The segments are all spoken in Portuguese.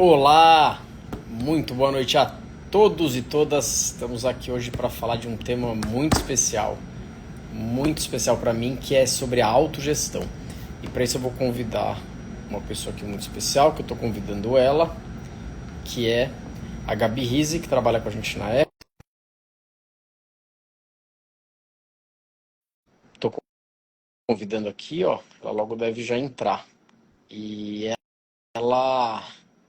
Olá, muito boa noite a todos e todas. Estamos aqui hoje para falar de um tema muito especial para mim, que é sobre a autogestão. E para isso eu vou convidar uma pessoa aqui muito especial, que eu estou convidando ela, que é a Gabi Rizzi, que trabalha com a gente na Apple. Estou convidando aqui, ó, ela logo deve já entrar. E ela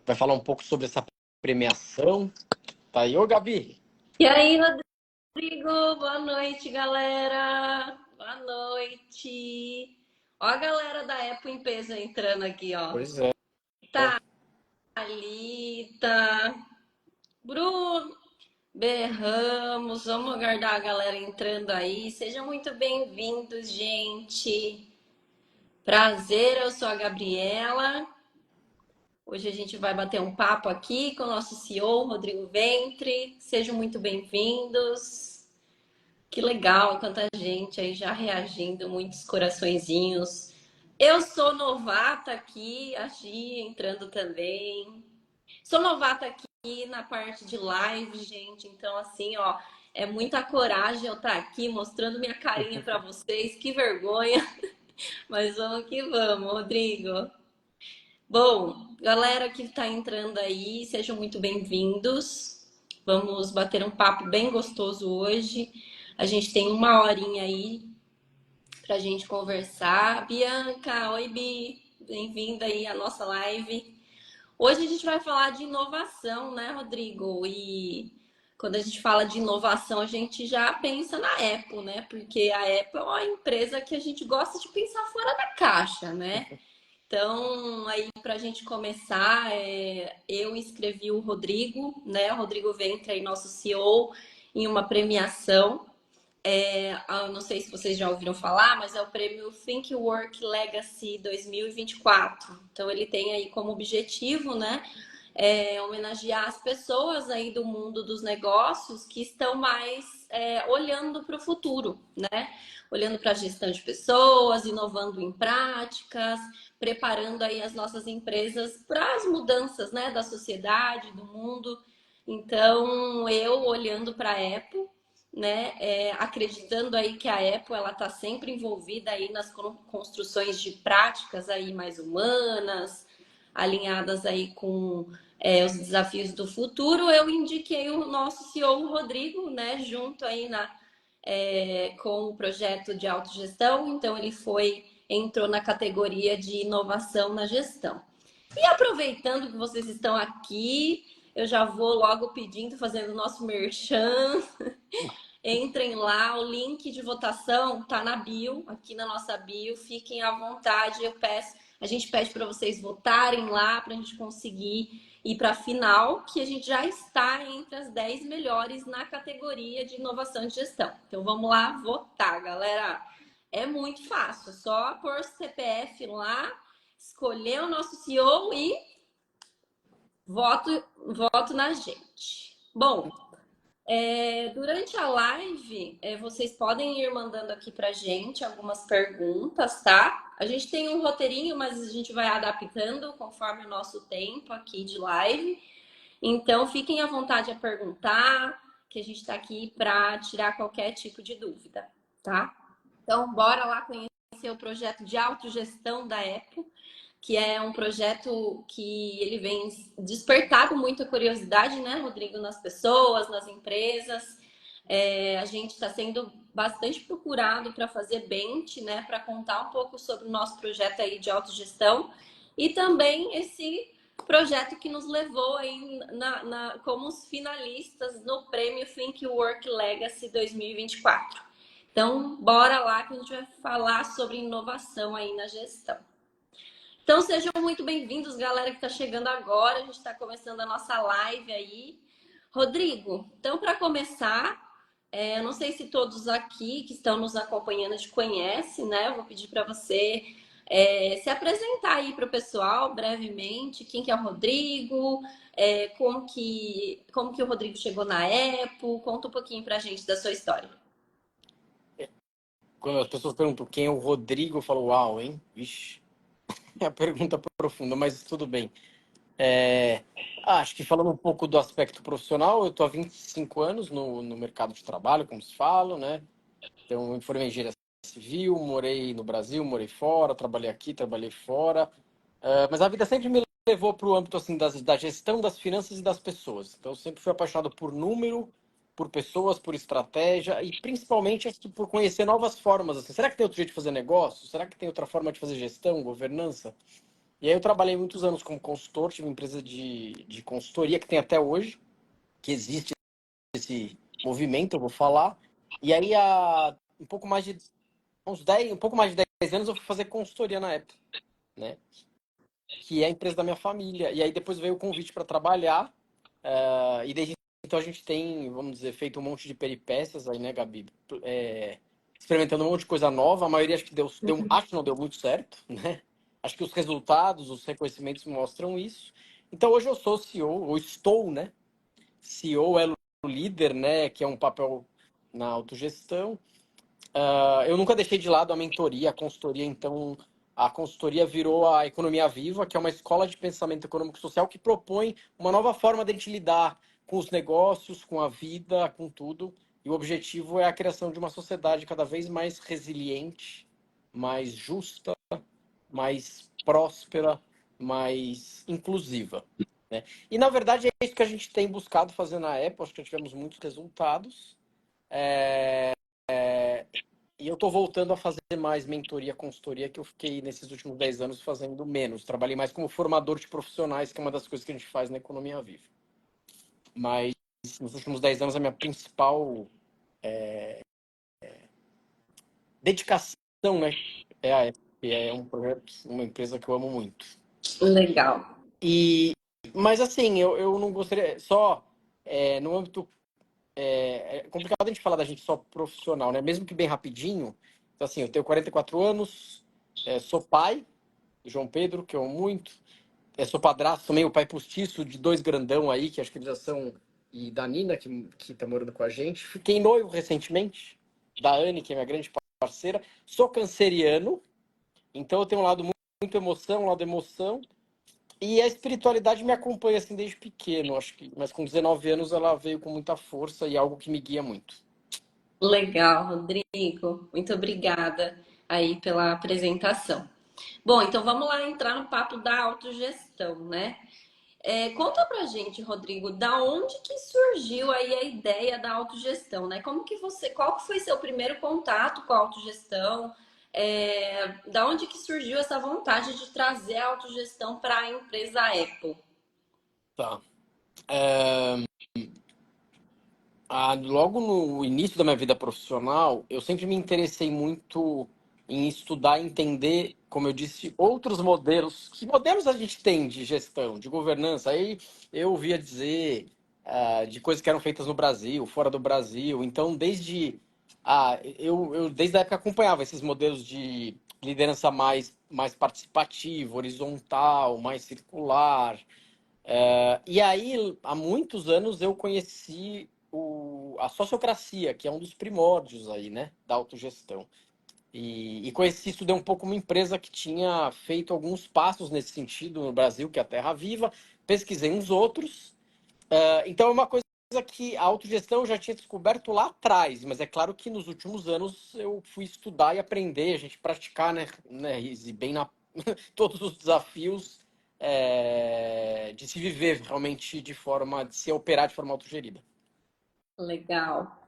vai falar um pouco sobre essa premiação. Tá aí, ô Gabi! E aí, Rodrigo, boa noite, galera. Boa noite. Ó a galera da Apple em peso entrando aqui, ó. Pois é. Thalita, Bruno, Berramos. Vamos aguardar a galera entrando aí. Sejam muito bem-vindos, gente. Prazer, eu sou a Gabriela. Hoje a gente vai bater um papo aqui com o nosso CEO, Rodrigo Ventre. Sejam muito bem-vindos. Que legal, tanta gente aí já reagindo, muitos coraçõezinhos. Eu sou novata aqui, a Gi entrando também. Sou novata aqui na parte de live, gente. Então, assim, ó, é muita coragem eu estar aqui mostrando minha carinha para vocês. Que vergonha, mas vamos que vamos, Rodrigo. Bom, galera que está entrando aí, sejam muito bem-vindos. Vamos bater um papo bem gostoso hoje. A gente tem uma horinha aí pra gente conversar. Bianca, oi Bi, bem-vinda aí à nossa live. Hoje a gente vai falar de inovação, né, Rodrigo? E quando a gente fala de inovação, a gente já pensa na Apple, né? Porque a Apple é uma empresa que a gente gosta de pensar fora da caixa, né? Então, aí para a gente começar, eu inscrevi o Rodrigo, né? O Rodrigo Ventre, aí, nosso CEO, em uma premiação. Eu não sei se vocês já ouviram falar, mas é o prêmio Think Work Legacy 2024. Então, ele tem aí como objetivo, né? Homenagear as pessoas aí do mundo dos negócios que estão mais olhando para o futuro, né? Olhando para a gestão de pessoas, inovando em práticas, preparando aí as nossas empresas para as mudanças, né, da sociedade, do mundo. Então, eu olhando para a Apple, né, acreditando aí que a Apple ela está sempre envolvida aí nas construções de práticas aí mais humanas, alinhadas aí com os desafios do futuro, eu indiquei o nosso CEO Rodrigo, né, junto aí com o projeto de autogestão. Então ele entrou na categoria de inovação na gestão. E aproveitando que vocês estão aqui, eu já vou logo pedindo, fazendo o nosso merchan. Entrem lá, o link de votação tá na bio, aqui na nossa bio. Fiquem à vontade, a gente pede para vocês votarem lá para a gente conseguir ir para a final, que a gente já está entre as 10 melhores na categoria de inovação de gestão. Então vamos lá votar, galera. É muito fácil, é só pôr CPF lá, escolher o nosso CEO e voto na gente. Bom, durante a live, vocês podem ir mandando aqui pra gente algumas perguntas, tá? A gente tem um roteirinho, mas a gente vai adaptando conforme o nosso tempo aqui de live. Então, fiquem à vontade a perguntar, que a gente está aqui para tirar qualquer tipo de dúvida, tá? Então, bora lá conhecer o projeto de autogestão da Apple, que é um projeto que ele vem despertado muita curiosidade, né, Rodrigo, nas pessoas, nas empresas. A gente está sendo bastante procurado para fazer bench, né, para contar um pouco sobre o nosso projeto aí de autogestão e também esse projeto que nos levou aí como os finalistas no prêmio Think Work Legacy 2024. Então, bora lá que a gente vai falar sobre inovação aí na gestão. Então, sejam muito bem-vindos, galera que está chegando agora. A gente está começando a nossa live aí. Rodrigo, então, para começar, eu não sei se todos aqui que estão nos acompanhando te conhecem, né? Eu vou pedir para você se apresentar aí para o pessoal brevemente. Quem que é o Rodrigo? Como que o Rodrigo chegou na Apple? Conta um pouquinho para a gente da sua história. Quando as pessoas perguntam quem é o Rodrigo, eu falo, uau, hein? Vixe, é a pergunta profunda, mas tudo bem. Acho que falando um pouco do aspecto profissional, eu estou há 25 anos no mercado de trabalho, como se fala, né? Então, eu me formei em engenharia civil, morei no Brasil, morei fora, trabalhei aqui, trabalhei fora. Mas a vida sempre me levou para o âmbito assim, da gestão das finanças e das pessoas. Então, eu sempre fui apaixonado por número, por pessoas, por estratégia e principalmente acho que por conhecer novas formas. Assim. Será que tem outro jeito de fazer negócio? Será que tem outra forma de fazer gestão, governança? E aí eu trabalhei muitos anos como consultor, tive uma empresa de consultoria que tem até hoje, que existe esse movimento, eu vou falar. E aí há um pouco mais de um pouco mais de 10 anos eu fui fazer consultoria na Apple, né? Que é a empresa da minha família. E aí depois veio o convite para trabalhar, e desde então a gente tem, vamos dizer, feito um monte de peripécias aí, né, Gabi? Experimentando um monte de coisa nova. A maioria acho que acho que não deu muito certo, né? Acho que os resultados, os reconhecimentos mostram isso. Então hoje eu sou CEO, ou estou, né? CEO é o líder, né? Que é um papel na autogestão. Eu nunca deixei de lado a mentoria, a consultoria, então a consultoria virou a Economia Viva, que é uma escola de pensamento econômico e social que propõe uma nova forma de a gente lidar com os negócios, com a vida, com tudo. E o objetivo é a criação de uma sociedade cada vez mais resiliente, mais justa, mais próspera, mais inclusiva. Né? E na verdade é isso que a gente tem buscado fazer na Apple, acho que tivemos muitos resultados. E eu estou voltando a fazer mais mentoria, consultoria, que eu fiquei nesses últimos 10 anos fazendo menos. Trabalhei mais como formador de profissionais, que é uma das coisas que a gente faz na Economia Viva. Mas nos últimos 10 anos a minha principal dedicação, né, é a Apple, que é um projeto, uma empresa que eu amo muito. Legal. Mas assim, eu não gostaria só no âmbito é complicado a gente falar da gente só profissional, né? Mesmo que bem rapidinho. Então, assim, eu tenho 44 anos, sou pai, João Pedro, que eu amo muito. Sou padrasto também, o pai postiço de dois grandão aí, que acho que eles já são, e da Nina, que tá morando com a gente. Fiquei noivo recentemente, da Anne, que é minha grande parceira. Sou canceriano, então eu tenho um lado muito emoção, um lado emoção. E a espiritualidade me acompanha assim desde pequeno, acho que, mas com 19 anos ela veio com muita força e é algo que me guia muito. Legal, Rodrigo. Muito obrigada aí pela apresentação. Bom, então vamos lá entrar no papo da autogestão, né? Conta pra gente, Rodrigo, da onde que surgiu aí a ideia da autogestão, né? Qual que foi seu primeiro contato com a autogestão? Da onde que surgiu essa vontade de trazer a autogestão para a empresa Apple? Tá. Logo no início da minha vida profissional, eu sempre me interessei muito em estudar e entender, como eu disse, outros modelos. Que modelos a gente tem de gestão, de governança? Aí eu ouvia dizer de coisas que eram feitas no Brasil, fora do Brasil. Então, desde a época acompanhava esses modelos de liderança mais participativa, horizontal, mais circular. E aí, há muitos anos, eu conheci a sociocracia, que é um dos primórdios aí, né, da autogestão. E conheci, estudei um pouco uma empresa que tinha feito alguns passos nesse sentido no Brasil, que é a Terra Viva. Pesquisei uns outros. Então, é uma coisa que a autogestão eu já tinha descoberto lá atrás, mas é claro que nos últimos anos eu fui estudar e aprender, a gente praticar, né e bem todos os desafios de se viver realmente de se operar de forma autogerida. Legal.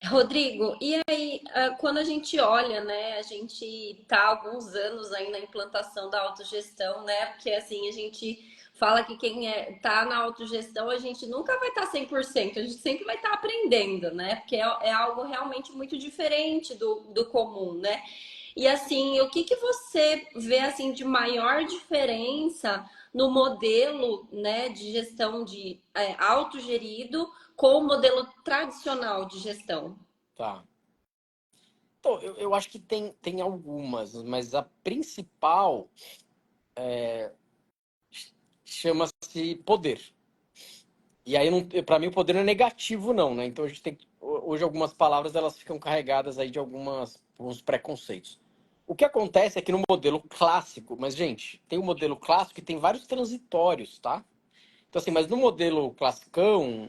Rodrigo, e aí, quando a gente olha, né, a gente tá há alguns anos aí na implantação da autogestão, né? Porque assim, a gente fala que quem tá na autogestão, a gente nunca vai estar 100%, a gente sempre vai estar aprendendo, né? Porque é algo realmente muito diferente do comum, né? E assim, o que que você vê assim de maior diferença no modelo, né, de gestão de autogerido com o modelo tradicional de gestão? Tá. Então, eu acho que tem algumas, mas a principal chama-se poder. E aí, para mim, o poder não é negativo, não, né? Então, a gente tem hoje algumas palavras elas ficam carregadas aí de alguns preconceitos. O que acontece é que no modelo clássico, mas, gente, tem um modelo clássico e tem vários transitórios, tá? Então, assim, mas no modelo classicão,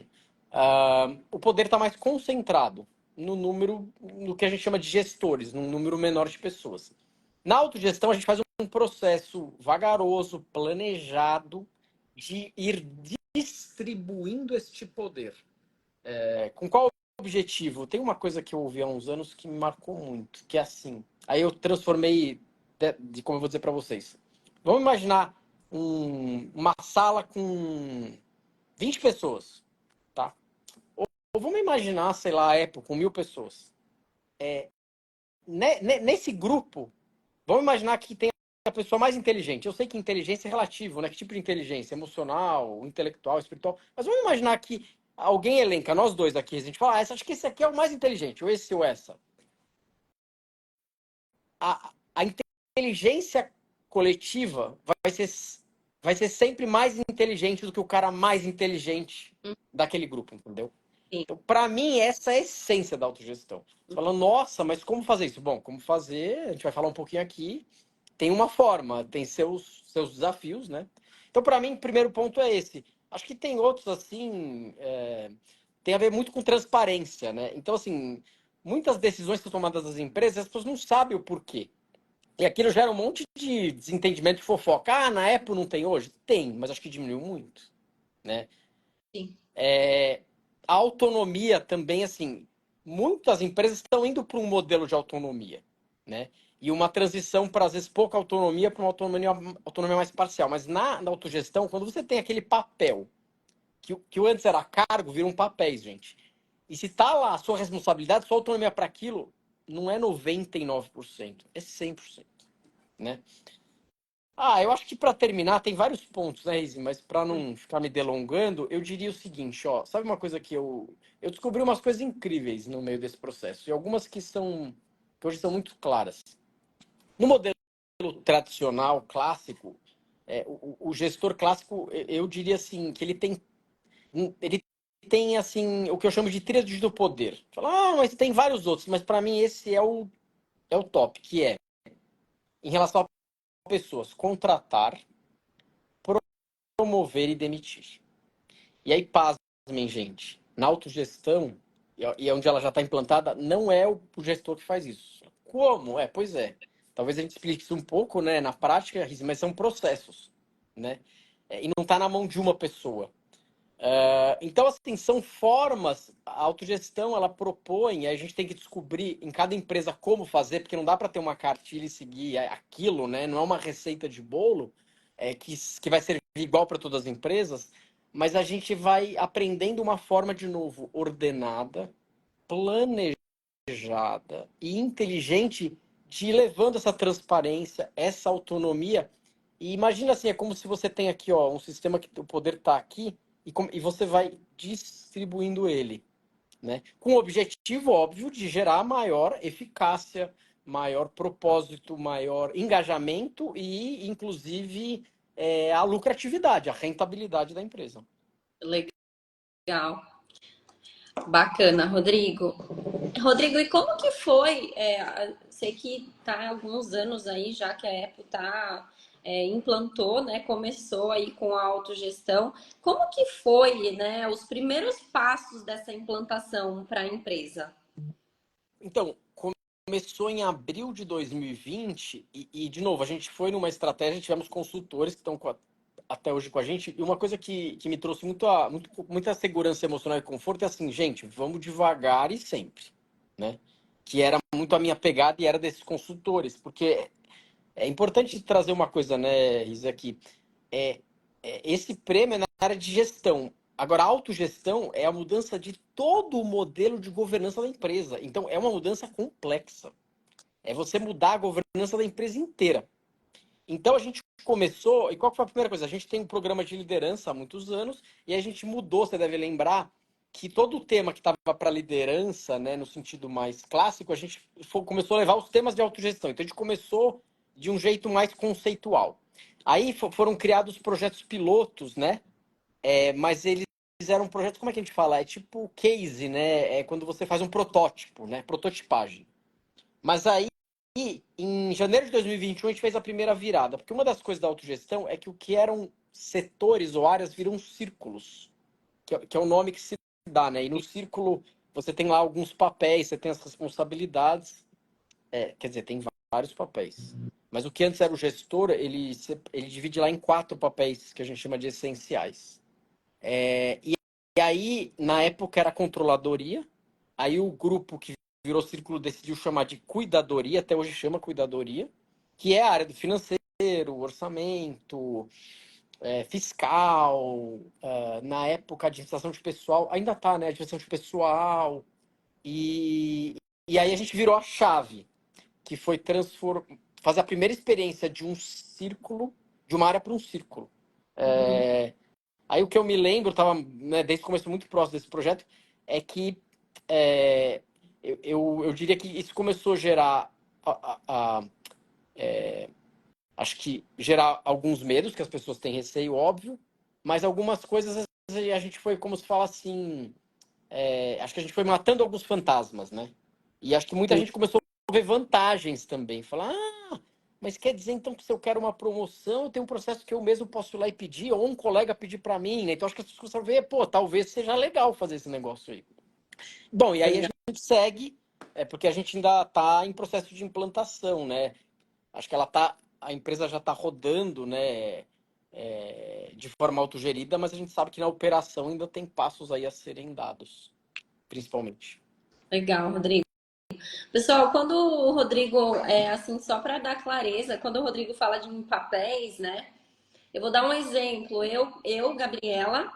o poder está mais concentrado no número, no que a gente chama de gestores, num número menor de pessoas. Na autogestão, a gente faz um processo vagaroso, planejado, de ir distribuindo este poder. Com qual objetivo? Tem uma coisa que eu ouvi há uns anos que me marcou muito, que é assim. Aí eu transformei de como eu vou dizer para vocês. Vamos imaginar uma sala com 20 pessoas, tá? Ou vamos imaginar, sei lá, a Apple com 1.000 pessoas. Nesse grupo, vamos imaginar que tem a pessoa mais inteligente. Eu sei que inteligência é relativo, né? Que tipo de inteligência? Emocional, intelectual, espiritual. Mas vamos imaginar que alguém elenca, nós dois aqui, a gente fala, acho que esse aqui é o mais inteligente, ou esse ou essa. A inteligência coletiva vai ser sempre mais inteligente do que o cara mais inteligente daquele grupo, entendeu? Sim. Então, para mim, essa é a essência da autogestão. Você fala, nossa, mas como fazer isso? Bom, como fazer, a gente vai falar um pouquinho aqui. Tem uma forma, tem seus desafios, né? Então, para mim, o primeiro ponto é esse. Acho que tem outros, assim, tem a ver muito com transparência, né? Então, assim, muitas decisões que são tomadas das empresas, as pessoas não sabem o porquê. E aquilo gera um monte de desentendimento de fofoca. Ah, na Apple não tem hoje? Tem, mas acho que diminuiu muito, né? Sim. A autonomia também, assim, muitas empresas estão indo para um modelo de autonomia, né? E uma transição para, às vezes, pouca autonomia para uma autonomia mais parcial. Mas na autogestão, quando você tem aquele papel, que antes era cargo, viram papéis, gente. E se tá lá a sua responsabilidade, sua autonomia para aquilo, não é 99%, é 100%, né? Eu acho que para terminar, tem vários pontos, né, Izzy? Mas para não ficar me delongando, eu diria o seguinte, ó, sabe uma coisa que eu descobri umas coisas incríveis no meio desse processo, e algumas que hoje são muito claras. No modelo tradicional, clássico, o gestor clássico, eu diria assim, que ele tem assim, o que eu chamo de tríade do poder. Fala, mas tem vários outros, mas para mim esse é o top, que é, em relação a pessoas, contratar, promover e demitir. E aí, pasmem, gente, na autogestão, e onde ela já está implantada, não é o gestor que faz isso. Como? Pois é. Talvez a gente explique isso um pouco, né, na prática, mas são processos, né? E não está na mão de uma pessoa. Então, assim, são formas, a autogestão, ela propõe, e a gente tem que descobrir em cada empresa como fazer, porque não dá para ter uma cartilha e seguir aquilo, né? Não é uma receita de bolo que vai servir igual para todas as empresas, mas a gente vai aprendendo uma forma, de novo, ordenada, planejada e inteligente de ir levando essa transparência, essa autonomia. E imagina assim, é como se você tem aqui, ó, um sistema que o poder está aqui e você vai distribuindo ele, né? Com o objetivo óbvio de gerar maior eficácia, maior propósito, maior engajamento e, inclusive, a lucratividade, a rentabilidade da empresa. Legal. Bacana, Rodrigo. Rodrigo, e como que foi? Sei que tá há alguns anos aí já que a Apple implantou, né? Começou aí com a autogestão. Como que foi, né? Os primeiros passos dessa implantação para a empresa? Então, começou em abril de 2020 de novo, a gente foi numa estratégia, tivemos consultores que estão até hoje com a gente, e uma coisa que me trouxe muita segurança emocional e conforto é assim, gente, vamos devagar e sempre, né? Que era muito a minha pegada e era desses consultores, porque é importante trazer uma coisa, né, Riz, aqui. É, esse prêmio é na área de gestão. Agora, a autogestão é a mudança de todo o modelo de governança da empresa. Então, é uma mudança complexa. É você mudar a governança da empresa inteira. Então, a gente começou. E qual foi a primeira coisa? A gente tem um programa de liderança há muitos anos e a gente mudou, você deve lembrar, que todo o tema que estava para liderança, né, no sentido mais clássico, a gente começou a levar os temas de autogestão. Então, a gente começou de um jeito mais conceitual. Aí foram criados projetos pilotos, né? Mas eles eram projetos, como é que a gente fala? É tipo case, né? É quando você faz um protótipo, né? Prototipagem. Mas aí em janeiro de 2021, a gente fez a primeira virada, porque uma das coisas da autogestão é que o que eram setores ou áreas viram círculos, que é o nome que se dá, né? E no círculo você tem lá alguns papéis, você tem as responsabilidades, quer dizer, tem vários papéis. Mas o que antes era o gestor, ele divide lá em 4 papéis que a gente chama de essenciais. E aí, na época, era a controladoria. Aí o grupo que virou círculo decidiu chamar de cuidadoria, até hoje chama cuidadoria, que é a área do financeiro, orçamento, fiscal, na época, administração de pessoal, ainda tá, né? Administração de pessoal. E aí a gente virou a chave, que foi fazer a primeira experiência de um círculo, de uma área para um círculo. Aí o que eu me lembro, estava, né, desde o começo muito próximo desse projeto, é que é, eu diria que isso começou a gerar, acho que gerar alguns medos, que as pessoas têm receio, óbvio, mas algumas coisas a gente foi, como se fala assim, acho que a gente foi matando alguns fantasmas, né? E acho que muita gente começou a ver vantagens também, falar, mas quer dizer então que se eu quero uma promoção, eu tenho um processo que eu mesmo posso ir lá e pedir, ou um colega pedir para mim, né? Então acho que as pessoas começaram a ver, pô, talvez seja legal fazer esse negócio aí. Bom, e aí a gente segue, porque a gente ainda está em processo de implantação, né? Acho que a empresa já está rodando, né? De forma autogerida, mas a gente sabe que na operação ainda tem passos aí a serem dados, principalmente. Legal, Rodrigo. Pessoal, quando o Rodrigo, assim, só para dar clareza, quando o Rodrigo fala de papéis, né? Eu vou dar um exemplo. Gabriela,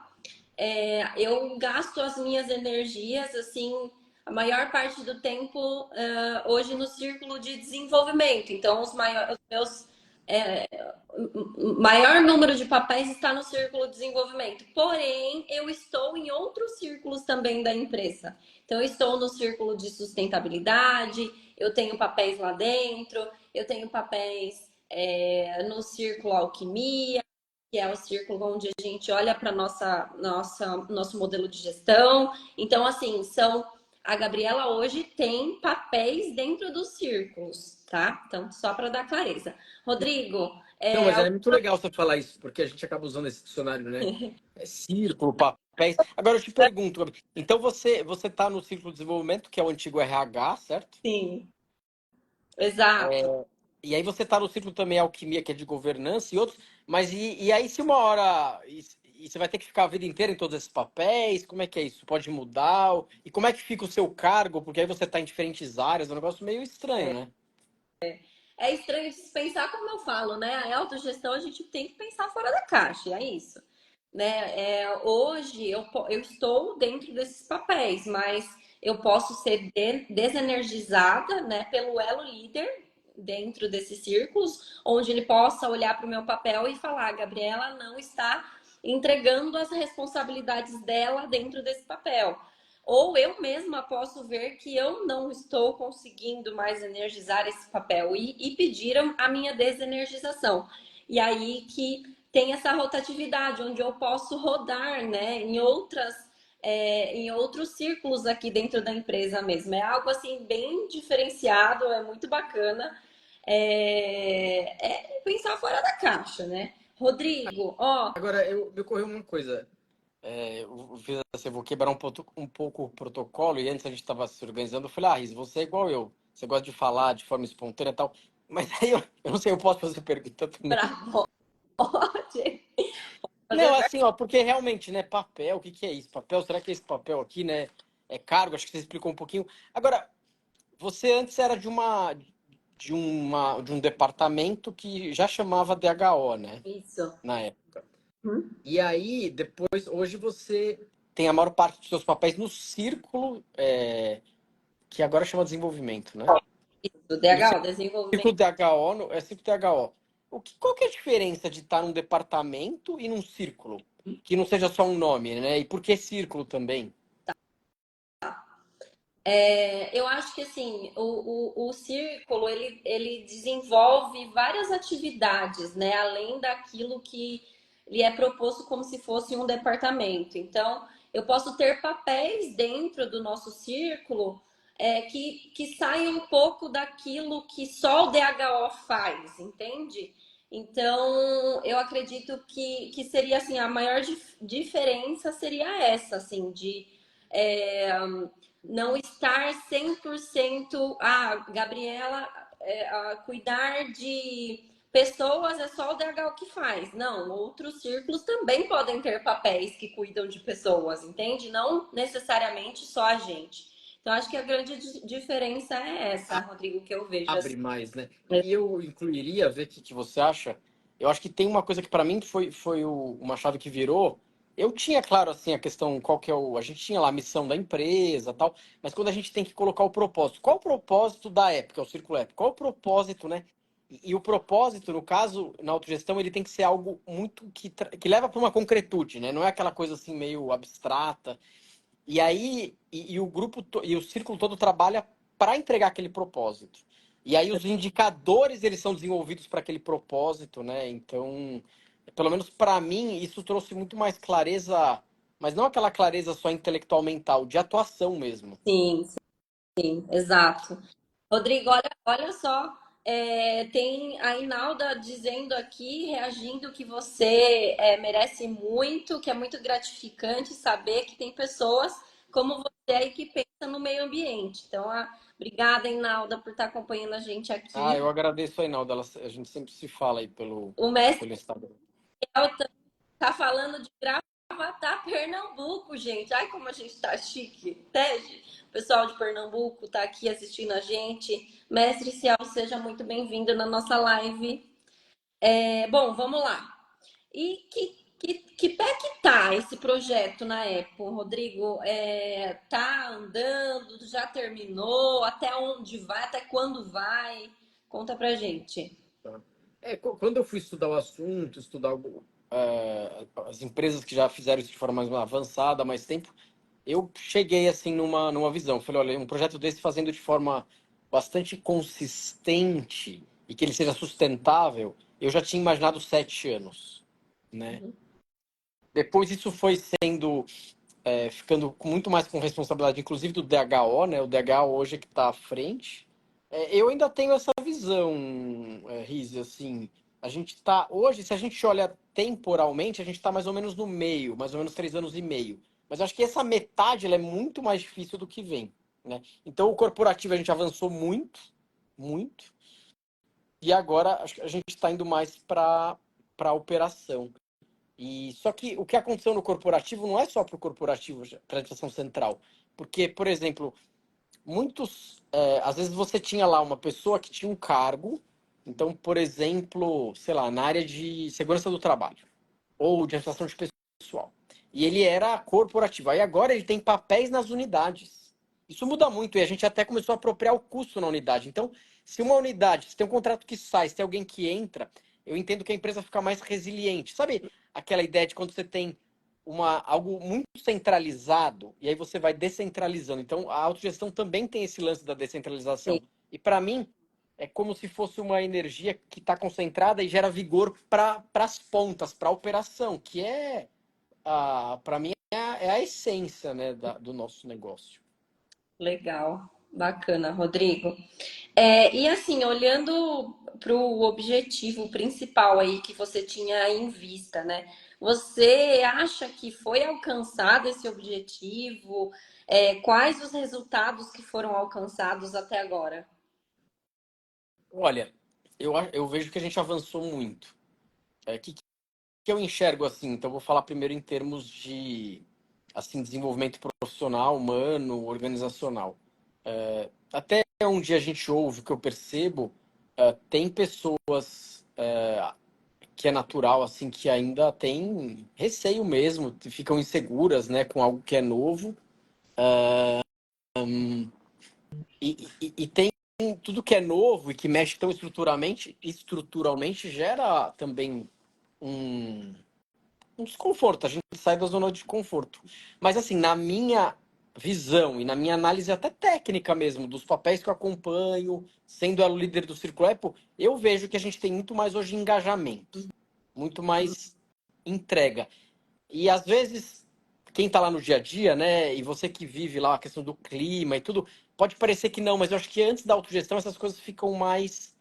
eu gasto as minhas energias, assim, a maior parte do tempo hoje no círculo de desenvolvimento. Então, os meus maior número de papéis está no círculo de desenvolvimento. Porém, eu estou em outros círculos também da empresa. Então, eu estou no círculo de sustentabilidade, eu tenho papéis lá dentro, eu tenho papéis no círculo alquimia, que é o círculo onde a gente olha para nosso modelo de gestão. Então, assim, a Gabriela hoje tem papéis dentro dos círculos, tá? Então, só para dar clareza. Rodrigo, Não, mas é muito legal você falar isso, porque a gente acaba usando esse dicionário, né? Círculo, papéis. Agora eu te pergunto, Gabi, então você está no círculo de desenvolvimento, que é o antigo RH, certo? sim, exato. E aí você está no círculo também alquimia, que é de governança e outros, mas e aí se uma hora e você vai ter que ficar a vida inteira em todos esses papéis, como é que é isso? Pode mudar? E como é que fica o seu cargo? Porque aí você está em diferentes áreas, é um negócio meio estranho, né? É estranho de se pensar, como eu falo, né? A autogestão a gente tem que pensar fora da caixa, é isso. Né? Hoje eu estou dentro desses papéis, mas eu posso ser desenergizada, né, pelo elo líder dentro desses círculos, onde ele possa olhar para o meu papel e falar: Gabriela não está entregando as responsabilidades dela dentro desse papel. Ou eu mesma posso ver que eu não estou conseguindo mais energizar esse papel e pediram a minha desenergização. E aí que tem essa rotatividade, onde eu posso rodar, né, em outros círculos aqui dentro da empresa mesmo. É algo assim bem diferenciado, é muito bacana. Pensar fora da caixa, né? Rodrigo, ó. Agora, me ocorreu uma coisa. Eu fiz assim, eu vou quebrar um pouco o protocolo, e antes a gente estava se organizando, eu falei, Riz, você é igual eu. Você gosta de falar de forma espontânea e tal. Mas aí eu não sei, eu posso fazer pergunta também. Pode Não, fazer. assim, ó, porque realmente, né, papel, o que que é isso? Papel, será que é esse papel aqui, né, é cargo? Acho que você explicou um pouquinho. Agora, você antes era de um departamento que já chamava DHO, né, Isso. na época. E aí, depois, hoje você tem a maior parte dos seus papéis no círculo, que agora chama desenvolvimento, né? Do No DH, o desenvolvimento. círculo DHO, é círculo DHO. Qual que é a diferença de estar num departamento e num círculo? Que não seja só um nome, né? E por que círculo também? Eu acho que assim, o círculo ele desenvolve várias atividades, né? Além daquilo que lhe é proposto como se fosse um departamento. Então, eu posso ter papéis dentro do nosso círculo que saia um pouco daquilo que só o DHO faz, entende? Então, eu acredito que seria assim, a maior diferença seria essa, assim, de é, não estar 100%, Gabriela, a cuidar de pessoas é só o DHO que faz. Não, outros círculos também podem ter papéis que cuidam de pessoas, entende? Não necessariamente só a gente. Então, acho que a grande diferença é essa, Rodrigo, que eu vejo assim. Abre mais, né? E eu incluiria, ver o que você acha. Eu acho que tem uma coisa que para mim uma chave que virou. Eu tinha, claro, assim, a questão, qual que é o. A gente tinha lá a missão da empresa tal, mas quando a gente tem que colocar o propósito, qual o propósito da época, o Círculo Épico? Qual o propósito, né? E o propósito, no caso, na autogestão, ele tem que ser algo muito que leva para uma concretude, né? Não é aquela coisa assim meio abstrata. E aí, o e o círculo todo trabalha para entregar aquele propósito. E aí os indicadores eles são desenvolvidos para aquele propósito, né? Então, pelo menos para mim, isso trouxe muito mais clareza, mas não aquela clareza só intelectual mental, de atuação mesmo. Sim, sim, exato. Rodrigo, olha só, tem a Inalda dizendo aqui, reagindo que você merece muito, que é muito gratificante saber que tem pessoas como você aí que pensa no meio ambiente. Então, obrigada, Inalda, por estar acompanhando a gente Ah, eu aqui. agradeço aí, Naldo. A gente sempre se fala aí O mestre pelo Instagram. tá falando de Gravatar, Pernambuco, gente. Ai, como a gente tá chique. Entende? O pessoal de Pernambuco tá aqui assistindo a gente. Mestre Ciel, seja muito bem-vindo na nossa live. Bom, vamos lá. E que pé que tá esse projeto na Apple, Rodrigo? Tá andando? Já terminou? Até onde vai? Até quando vai? Conta pra gente. Tá. Quando eu fui estudar o assunto, as empresas que já fizeram isso de forma mais avançada, há mais tempo, eu cheguei assim numa visão. Falei, olha, um projeto desse fazendo de forma bastante consistente e que ele seja sustentável, eu já tinha imaginado 7 anos, né? Depois isso foi ficando com muito mais com responsabilidade, inclusive do DHO, né? O DHO hoje é que está à frente. Eu ainda tenho essa visão, Rize, assim, a gente está hoje, se a gente olha temporalmente, a gente está mais ou menos no meio, mais ou menos 3 anos e meio. Mas eu acho que essa metade ela é muito mais difícil do que vem, né? Então o corporativo a gente avançou muito, muito, e agora acho que a gente está indo mais para a operação. E só que o que aconteceu no corporativo não é só para o corporativo, para a administração central. Porque, por exemplo, às vezes você tinha lá uma pessoa que tinha um cargo, então, por exemplo, sei lá, na área de segurança do trabalho ou de administração de pessoal. E ele era corporativo. Aí agora ele tem papéis nas unidades. Isso muda muito e a gente até começou a apropriar o custo na unidade. Então, se uma unidade, se tem um contrato que sai, se tem alguém que entra, eu entendo que a empresa fica mais resiliente. Sabe aquela ideia de quando você tem algo muito centralizado e aí você vai descentralizando. Então, a autogestão também tem esse lance da descentralização. E para mim, é como se fosse uma energia que está concentrada e gera vigor para as pontas, para a operação, que para mim, é a essência, né, do nosso negócio. Legal, bacana, Rodrigo. E assim, olhando para o objetivo principal aí que você tinha em vista, né? Você acha que foi alcançado esse objetivo? Quais os resultados que foram alcançados até agora? Olha, eu vejo que a gente avançou muito. Que eu enxergo assim? Então, eu vou falar primeiro em termos de assim, desenvolvimento profissional, humano, organizacional. Até onde a gente ouve, que eu percebo, tem pessoas que é natural, assim, que ainda tem receio mesmo, ficam inseguras, né, com algo que é novo. E tem tudo que é novo e que mexe tão estruturalmente gera também um, um desconforto. A gente sai da zona de conforto. Mas, assim, na minha visão e na minha análise até técnica mesmo, dos papéis que eu acompanho, sendo ela o líder do Círculo Apple, eu vejo que a gente tem muito mais hoje engajamento, muito mais entrega. E às vezes, quem está lá no dia a dia, né, e você que vive lá a questão do clima e tudo, pode parecer que não, mas eu acho que antes da autogestão essas coisas ficam mais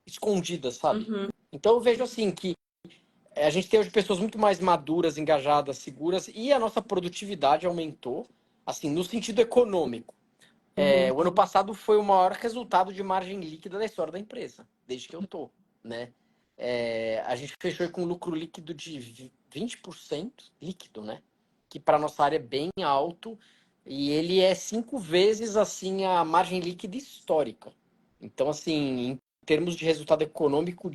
escondidas, sabe? Uhum. Então eu vejo assim que a gente tem hoje pessoas muito mais maduras, engajadas, seguras, e a nossa produtividade aumentou, assim, no sentido econômico. O ano passado foi o maior resultado de margem líquida da história da empresa, desde que eu tô, né? A gente fechou com lucro líquido de 20% líquido, né? Que para nossa área é bem alto e ele é 5 vezes assim a margem líquida histórica. Então, assim, em termos de resultado econômico,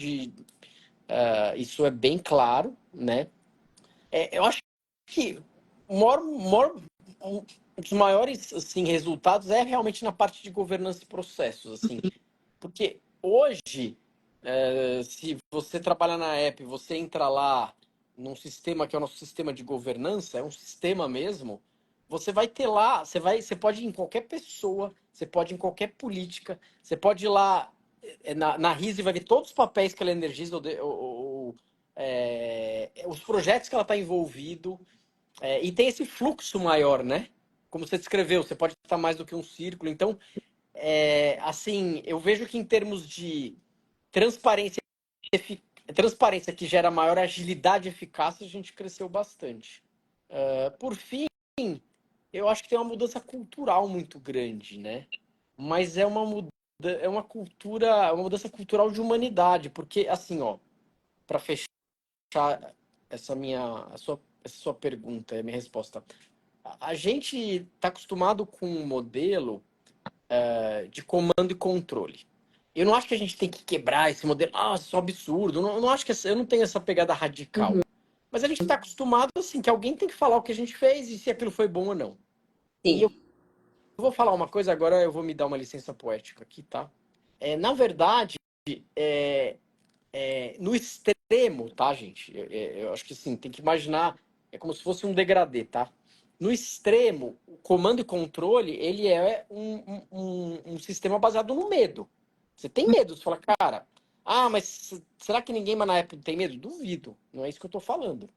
isso é bem claro, né? Eu acho que um dos maiores assim, resultados é realmente na parte de governança e processos, assim, porque hoje, se você trabalha na app, você entra lá num sistema que é o nosso sistema de governança, é um sistema mesmo, você vai ter lá, você pode ir em qualquer pessoa, você pode ir em qualquer política, você pode ir lá na RISE vai ver todos os papéis que ela energiza, os projetos que ela está envolvido, e tem esse fluxo maior, né? Como você descreveu, você pode estar mais do que um círculo. Então, assim, eu vejo que em termos de transparência, transparência que gera maior agilidade e eficácia, a gente cresceu bastante. Por fim, eu acho que tem uma mudança cultural muito grande, né? Mas é uma mudança cultural de humanidade, porque assim, ó, para fechar essa sua pergunta, a minha resposta, a gente está acostumado com um modelo de comando e controle. Eu não acho que a gente tem que quebrar esse modelo. Ah, isso é um absurdo. Eu não acho que eu não tenho essa pegada radical. Mas a gente está acostumado assim que alguém tem que falar o que a gente fez e se aquilo foi bom ou não. E eu Sim. vou falar uma coisa agora, eu vou me dar uma licença poética aqui, tá? Na verdade, no extremo, tá, gente? Eu acho que assim, tem que imaginar, é como se fosse um degradê, tá? No extremo, o comando e controle, ele é um sistema baseado no medo. Você tem medo, você fala, cara, mas será que ninguém mais na Apple tem medo? Duvido, não é isso que eu tô falando.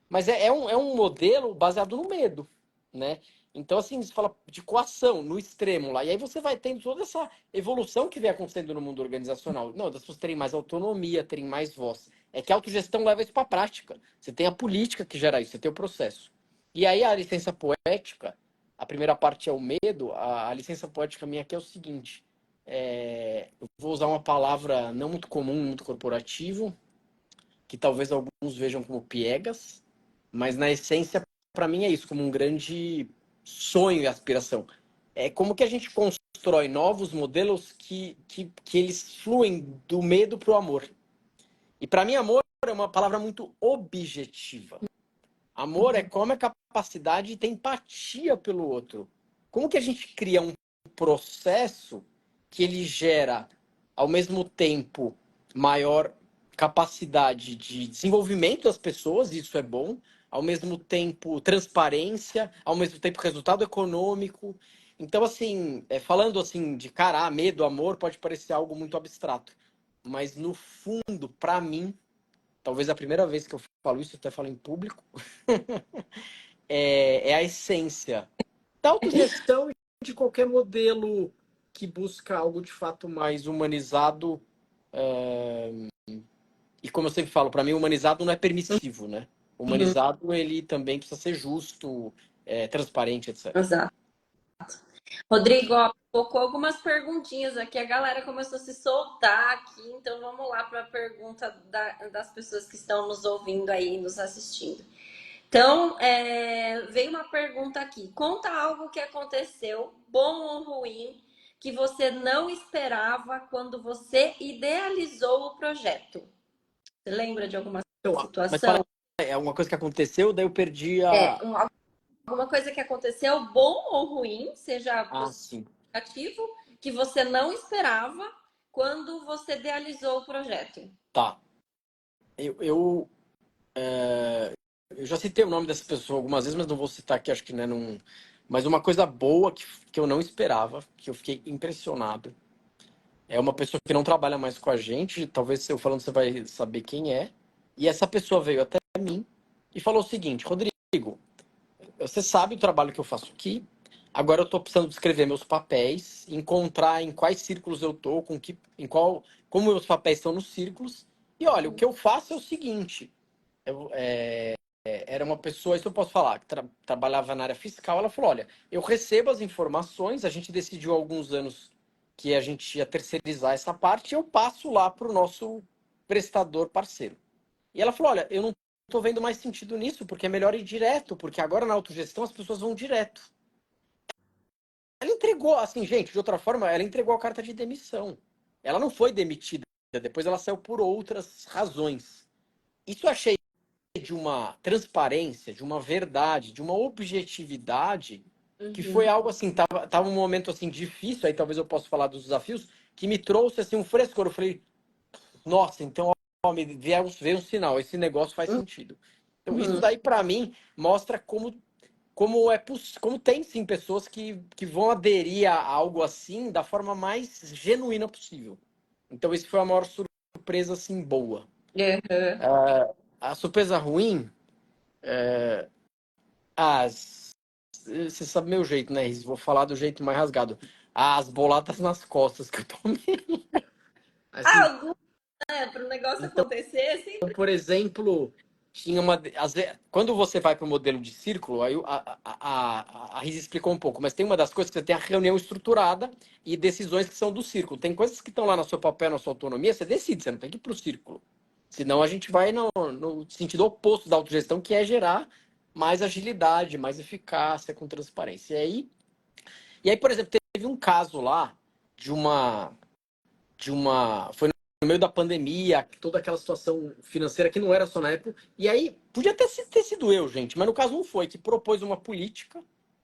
Mas é um modelo baseado no medo, né? Então, assim, você fala de coação, no extremo lá. E aí você vai tendo toda essa evolução que vem acontecendo no mundo organizacional. Não, das pessoas terem mais autonomia, terem mais voz. É que a autogestão leva isso para a prática. Você tem a política que gera isso, você tem o processo. E aí a licença poética, a primeira parte é o medo, a licença poética minha aqui é o seguinte. Eu vou usar uma palavra não muito comum, muito corporativo, que talvez alguns vejam como piegas, mas na essência, para mim, é isso, como um grande sonho e aspiração. É como que a gente constrói novos modelos que eles fluem do medo para o amor. E para mim, amor é uma palavra muito objetiva. Amor é como a capacidade de ter empatia pelo outro. Como que a gente cria um processo que ele gera, ao mesmo tempo, maior capacidade de desenvolvimento das pessoas, isso é bom, ao mesmo tempo transparência, ao mesmo tempo resultado econômico. Então, assim, falando assim de cara, medo, amor, pode parecer algo muito abstrato. Mas no fundo, para mim, talvez a primeira vez que eu falo isso, eu até falo em público, é a essência da autogestão e de qualquer modelo que busca algo de fato mais humanizado. E como eu sempre falo, para mim, humanizado não é permissivo, né? Humanizado, ele também precisa ser justo, transparente, etc. Exato. Rodrigo, ó, colocou algumas perguntinhas aqui, a galera começou a se soltar aqui, então vamos lá para a pergunta das pessoas que estão nos ouvindo aí, nos assistindo. Então, veio uma pergunta aqui. Conta algo que aconteceu, bom ou ruim, que você não esperava quando você idealizou o projeto. Você lembra de alguma Então, mas fala, situação? é uma coisa que aconteceu, daí eu perdi É, alguma coisa que aconteceu, bom ou ruim, seja sim. positivo, que você não esperava quando você idealizou o projeto. Tá. Eu, eu, eu já citei o nome dessa pessoa algumas vezes, mas não vou citar aqui, acho que, né, não... Mas uma coisa boa que eu não esperava, que eu fiquei impressionado, é uma pessoa que não trabalha mais com a gente, talvez eu falando você vai saber quem é. E essa pessoa veio até mim e falou o seguinte: Rodrigo, você sabe o trabalho que eu faço aqui, Agora eu tô precisando escrever meus papéis, encontrar em quais círculos eu tô, como meus papéis estão nos círculos. E olha, o que eu faço é o seguinte: era uma pessoa, isso eu posso falar, que trabalhava na área fiscal. Ela falou: olha, eu recebo as informações, a gente decidiu há alguns anos que a gente ia terceirizar essa parte, e eu passo lá para o nosso prestador parceiro. E ela falou: olha, eu não estou vendo mais sentido nisso, porque é melhor ir direto, porque agora na autogestão as pessoas vão direto. Ela entregou, assim, gente, de outra forma, ela entregou a carta de demissão. Ela não foi demitida, depois ela saiu por outras razões. Isso eu achei de uma transparência, de uma verdade, de uma objetividade, que foi Uhum. algo assim, tava um momento assim difícil, aí talvez eu possa falar dos desafios, que me trouxe assim um frescor. Eu falei: nossa, então ó, veio um sinal, esse negócio faz sentido. Então isso Uhum. daí para mim mostra como tem sim pessoas que vão aderir a algo assim da forma mais genuína possível. Então isso foi a maior surpresa assim boa. Uhum. A surpresa ruim, as você sabe meu jeito, né, Riz? Vou falar do jeito mais rasgado. As boladas nas costas que eu tomei. Ah, Assim, algum, né, para o negócio então, acontecer, sempre. por exemplo, tinha quando você vai para o modelo de círculo, aí a Riz explicou um pouco, mas tem uma das coisas que você tem a reunião estruturada e decisões que são do círculo. Tem coisas que estão lá no seu papel, na sua autonomia, você decide, você não tem que ir para o círculo. Senão a gente vai no sentido oposto da autogestão, que é gerar mais agilidade, mais eficácia com transparência. E aí, por exemplo, teve um caso lá foi no meio da pandemia, toda aquela situação financeira que não era só na época. E aí, podia ter sido eu, gente, mas no caso não foi, que propôs uma política,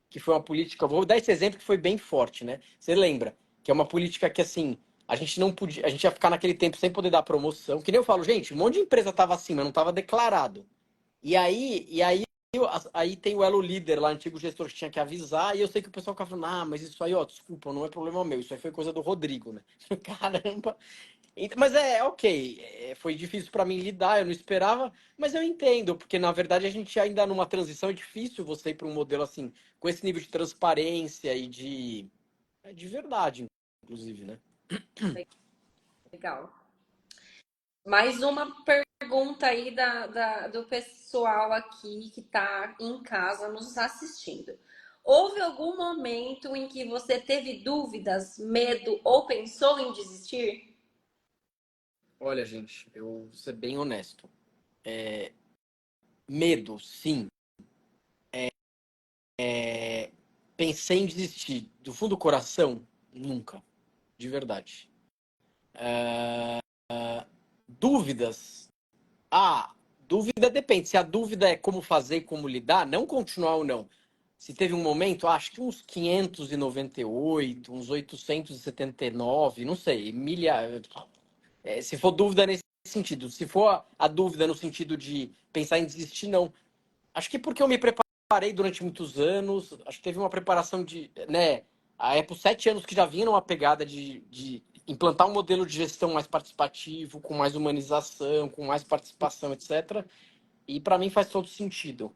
que foi uma política, vou dar esse exemplo que foi bem forte, né? Você lembra? Que é uma política que, assim, a gente não podia, a gente ia ficar naquele tempo sem poder dar promoção. Que nem eu falo, gente, um monte de empresa tava assim, mas não tava declarado. E aí tem o elo líder lá, antigo gestor, que tinha que avisar, e eu sei que o pessoal ficava falando: ah, mas isso aí, ó, desculpa, não é problema meu, isso aí foi coisa do Rodrigo, né? Caramba. Mas ok, foi difícil para mim lidar, eu não esperava, mas eu entendo, porque na verdade a gente ainda numa transição, é difícil você ir para um modelo assim, com esse nível de transparência e de verdade, inclusive, né? Legal. Mais uma pergunta aí do pessoal aqui que está em casa nos assistindo. Houve algum momento em que você teve dúvidas, medo ou pensou em desistir? Olha, gente, eu vou ser bem honesto. Medo, sim. Pensei em desistir. Do fundo do coração, nunca. De verdade. Dúvidas? Ah, dúvida depende. Se a dúvida é como fazer e como lidar, não continuar ou não. Se teve um momento, acho que uns 598, uns 879, não sei, se for dúvida nesse sentido. Se for a dúvida no sentido de pensar em desistir, não. Acho que porque eu me preparei durante muitos anos, acho que teve uma preparação né, a Apple 7 anos que já vinha numa pegada de implantar um modelo de gestão mais participativo, com mais humanização, com mais participação, etc. E para mim faz todo sentido.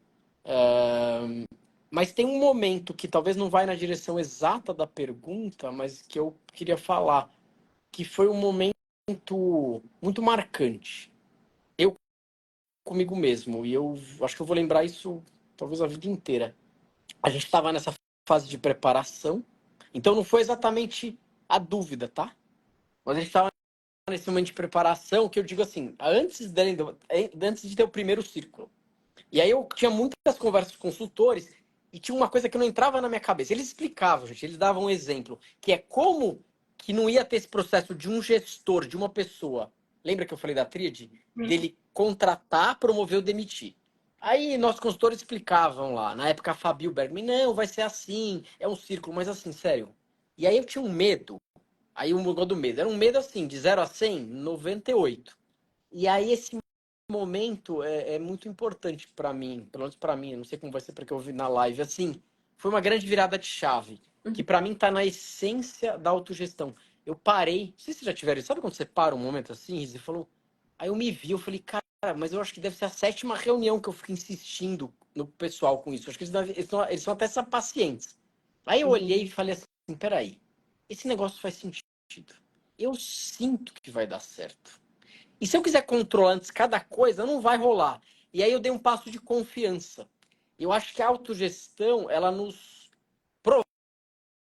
Mas tem um momento que talvez não vai na direção exata da pergunta, mas que eu queria falar, que foi um momento muito marcante. Eu comigo mesmo, e eu acho que eu vou lembrar isso talvez a vida inteira. A gente estava nessa fase de preparação, então não foi exatamente a dúvida, tá? Mas a gente estava nesse momento de preparação que eu digo assim, antes de ter o primeiro círculo. E aí eu tinha muitas conversas com consultores e tinha uma coisa que não entrava na minha cabeça. Eles explicavam, gente, eles davam um exemplo, que é como que não ia ter esse processo de um gestor, de uma pessoa. Lembra que eu falei da tríade? Dele contratar, promover ou demitir. Aí nossos consultores explicavam lá, na época a Fabio Bergman, não, vai ser assim, é um círculo, mas assim, sério. E aí eu tinha um medo, aí o negócio do medo, era um medo assim, de 0 a 100, 98. E aí esse momento é muito importante para mim, pelo menos para mim, eu não sei como vai ser para que eu vi na live, assim, foi uma grande virada de chave, que para mim tá na essência da autogestão. Eu parei, não sei se vocês já tiveram, sabe quando você para um momento assim, e falou, aí eu me vi, eu falei, cara, mas eu acho que deve ser a 7ª reunião que eu fico insistindo no pessoal com isso. Acho que eles são até pacientes. Aí eu olhei Uhum. e falei assim, peraí, esse negócio faz sentido. Eu sinto que vai dar certo. E se eu quiser controlar antes cada coisa, não vai rolar. E aí eu dei um passo de confiança. Eu acho que a autogestão, ela nos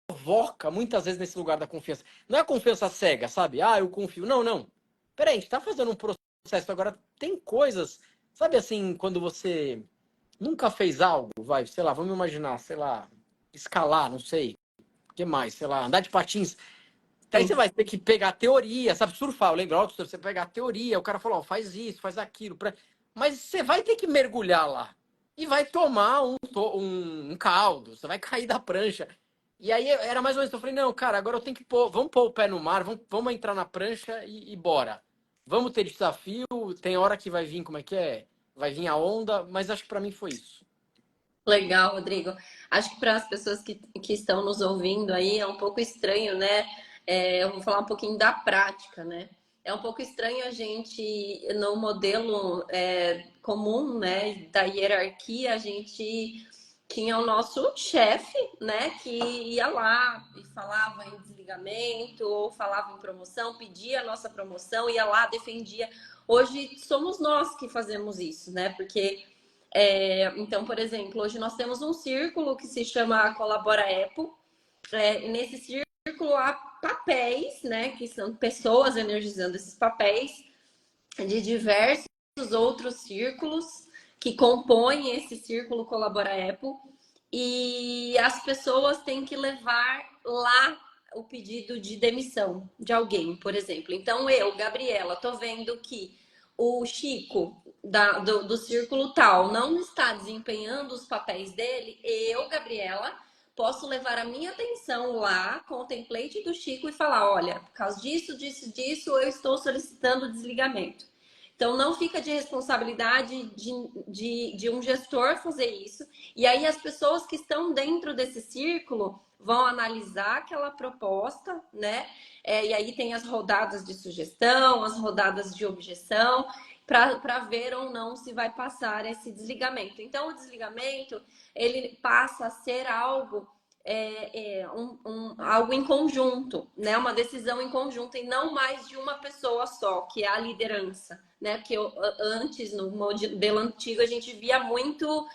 provoca muitas vezes nesse lugar da confiança. Não é a confiança cega, sabe? Ah, eu confio. Não, não. Peraí, a gente tá fazendo um processo agora. Tem coisas, sabe assim, quando você nunca fez algo, vai, sei lá, vamos imaginar, sei lá, escalar, não sei. O que mais? Sei lá, andar de patins. Aí você Sim. vai ter que pegar a teoria, sabe? Surfar, eu lembro, você pegar a teoria, o cara falou, ó, faz isso, faz aquilo. Mas você vai ter que mergulhar lá. E vai tomar um caldo, você vai cair da prancha. E aí era mais ou menos, eu falei, não, cara, agora eu tenho que pôr, vamos pôr o pé no mar, vamos entrar na prancha e bora. Vamos ter desafio, tem hora que vai vir, como é que é? Vai vir a onda, mas acho que pra mim foi isso. Legal, Rodrigo. Acho que para as pessoas que estão nos ouvindo aí é um pouco estranho, né? Eu vou falar um pouquinho da prática, né? É um pouco estranho a gente, no modelo comum, né, da hierarquia, a gente tinha o nosso chefe, né, que ia lá e falava em desligamento, ou falava em promoção, pedia a nossa promoção, ia lá, defendia. Hoje somos nós que fazemos isso, né? Porque então, por exemplo, hoje nós temos um círculo que se chama Colabora Epo. E nesse círculo há papéis, né, que são pessoas energizando esses papéis de diversos outros círculos que compõem esse círculo Colabora Epo. E as pessoas têm que levar lá o pedido de demissão de alguém, por exemplo. Então, eu, Gabriela, tô vendo que o Chico do círculo tal não está desempenhando os papéis dele, eu, Gabriela, posso levar a minha atenção lá com o template do Chico e falar: olha, por causa disso, disso, disso, eu estou solicitando desligamento. Então, não fica de responsabilidade de um gestor fazer isso. E aí, as pessoas que estão dentro desse círculo vão analisar aquela proposta, né? E aí tem as rodadas de sugestão, as rodadas de objeção, para ver ou não se vai passar esse desligamento. Então, o desligamento ele passa a ser algo algo em conjunto, né? Uma decisão em conjunto e não mais de uma pessoa só, que é a liderança, né? Porque antes, no modelo antigo, a gente via muito.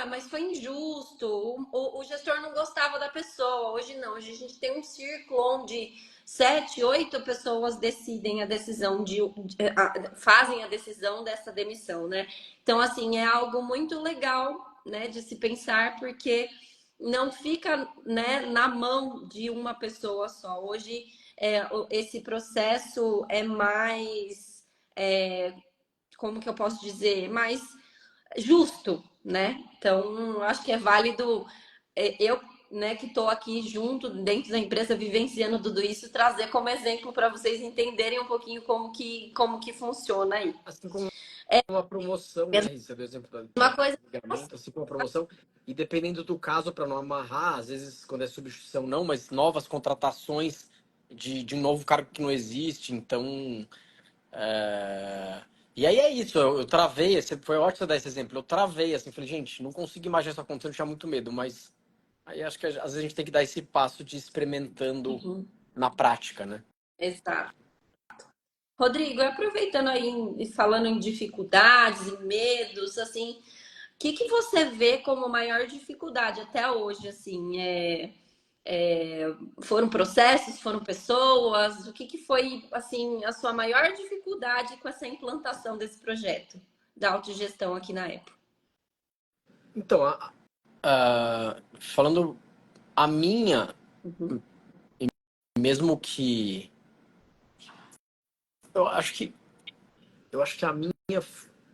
Mas foi injusto, o gestor não gostava da pessoa. Hoje não, hoje a gente tem um círculo onde 7, 8 pessoas decidem a decisão fazem a decisão dessa demissão, né? Então, assim, é algo muito legal, né, de se pensar, porque não fica, né, na mão de uma pessoa só. Hoje, esse processo é mais, como que eu posso dizer, mais justo, né? Então, acho que é válido eu, né, que estou aqui junto dentro da empresa vivenciando tudo isso, trazer como exemplo para vocês entenderem um pouquinho como que funciona aí. Assim como uma promoção, né? Isso é do exemplo Uma coisa. do ligamento, assim como uma promoção. E dependendo do caso, para não amarrar, às vezes quando é substituição não, mas novas contratações de um novo cargo que não existe. Então, e aí é isso, eu travei, foi ótimo você dar esse exemplo, eu travei, assim, falei, gente, não consigo imaginar isso acontecendo, eu tinha muito medo, mas aí acho que às vezes a gente tem que dar esse passo de experimentando Uhum, na prática, né? exato. Rodrigo, aproveitando aí e falando em dificuldades e medos, assim, o que você vê como maior dificuldade até hoje, assim, foram processos, foram pessoas? O que foi, assim, a sua maior dificuldade com essa implantação desse projeto da autogestão aqui na Apple? Então, falando a minha, Uhum. mesmo que eu acho que a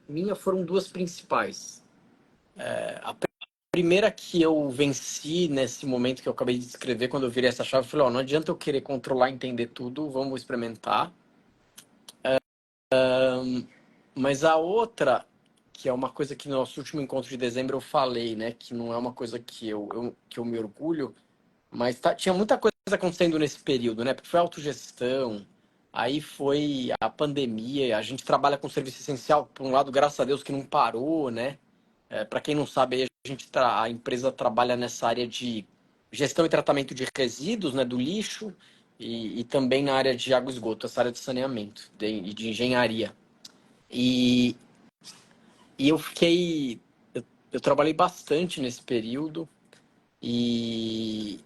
minha foram duas principais. A primeira que eu venci nesse momento que eu acabei de descrever, quando eu virei essa chave, eu falei, ó, não adianta eu querer controlar, entender tudo, vamos experimentar. Mas a outra, que é uma coisa que no nosso último encontro de dezembro eu falei, né, que não é uma coisa que eu me orgulho, mas tinha muita coisa acontecendo nesse período, né, porque foi autogestão, aí foi a pandemia, a gente trabalha com serviço essencial, por um lado, graças a Deus que não parou, né, para quem não sabe, a empresa trabalha nessa área de gestão e tratamento de resíduos, né, do lixo, e também na área de água e esgoto, essa área de saneamento e de engenharia. E, e eu trabalhei bastante nesse período e,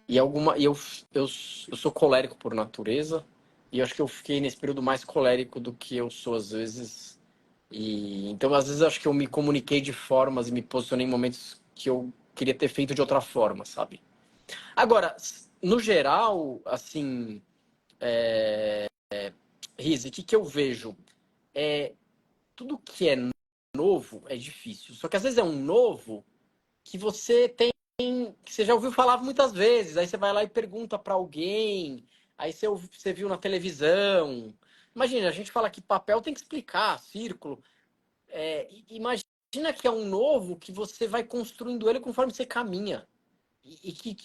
eu sou colérico por natureza, e eu acho que eu fiquei nesse período mais colérico do que eu sou às vezes. E então, às vezes, eu acho que eu me comuniquei de formas e me posicionei em momentos que eu queria ter feito de outra forma, sabe? Agora, no geral, assim, Rize, o que eu vejo? É, tudo que é novo é difícil. Só que às vezes é um novo que você tem, que você já ouviu falar muitas vezes. Aí você vai lá e pergunta para alguém, aí você viu na televisão. Imagina, a gente fala que papel tem que explicar, círculo. Imagina que é um novo que você vai construindo ele conforme você caminha. E, e que,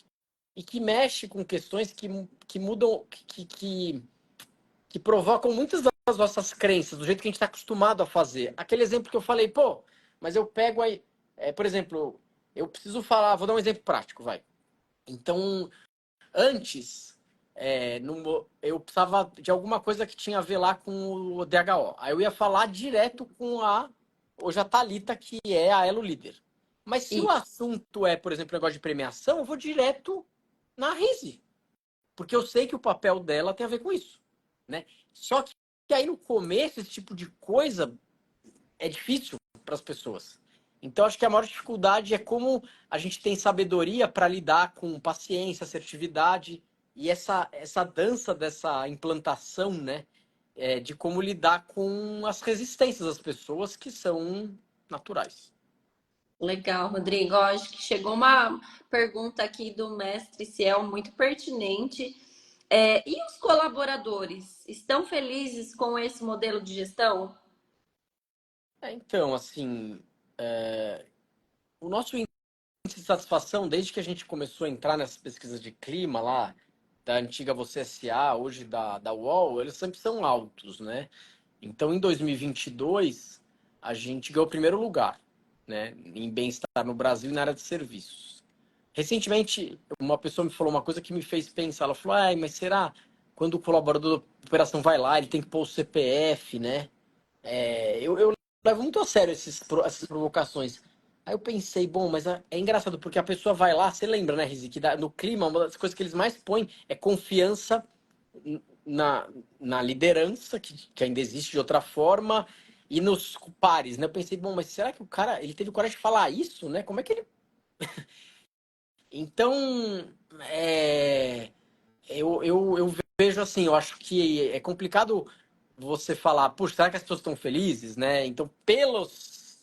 e que mexe com questões que mudam, que provocam muitas das nossas crenças, do jeito que a gente está acostumado a fazer. Aquele exemplo que eu falei, pô, mas eu pego aí, por exemplo, eu preciso falar, vou dar um exemplo prático, vai. Então, antes, eu precisava de alguma coisa que tinha a ver lá com o DHO. Aí eu ia falar direto com hoje a Thalita, que é a Elo Líder. Mas se o Isso. assunto é, por exemplo, negócio de premiação, eu vou direto na Rise. Porque eu sei que o papel dela tem a ver com isso, né? Só que aí no começo, esse tipo de coisa é difícil para as pessoas. Então, acho que a maior dificuldade é como a gente tem sabedoria para lidar com paciência, assertividade e essa dança dessa implantação, né? De como lidar com as resistências das pessoas que são naturais. Legal, Rodrigo. Ó, acho que chegou uma pergunta aqui do mestre Ciel muito pertinente. E os colaboradores estão felizes com esse modelo de gestão? Então, assim, o nosso índice de satisfação, desde que a gente começou a entrar nessas pesquisas de clima lá, da antiga Você SA, hoje da UOL, eles sempre são altos, né? Então, em 2022, a gente ganhou o primeiro lugar, né, em bem-estar no Brasil e na área de serviços. Recentemente, uma pessoa me falou uma coisa que me fez pensar. Ela falou, ai, mas será quando o colaborador da operação vai lá, ele tem que pôr o CPF, né? Eu levo muito a sério essas provocações. Aí eu pensei, bom, mas é engraçado, porque a pessoa vai lá, você lembra, né, Rizi, que no clima, uma das coisas que eles mais põem é confiança na, na liderança, que ainda existe de outra forma, e nos pares, né? Eu pensei, bom, mas será que o cara, ele teve coragem de falar isso, né? Como é que ele... Então, é, eu vejo assim, eu acho que é complicado você falar, puxa, será que as pessoas estão felizes, né? Então, pelos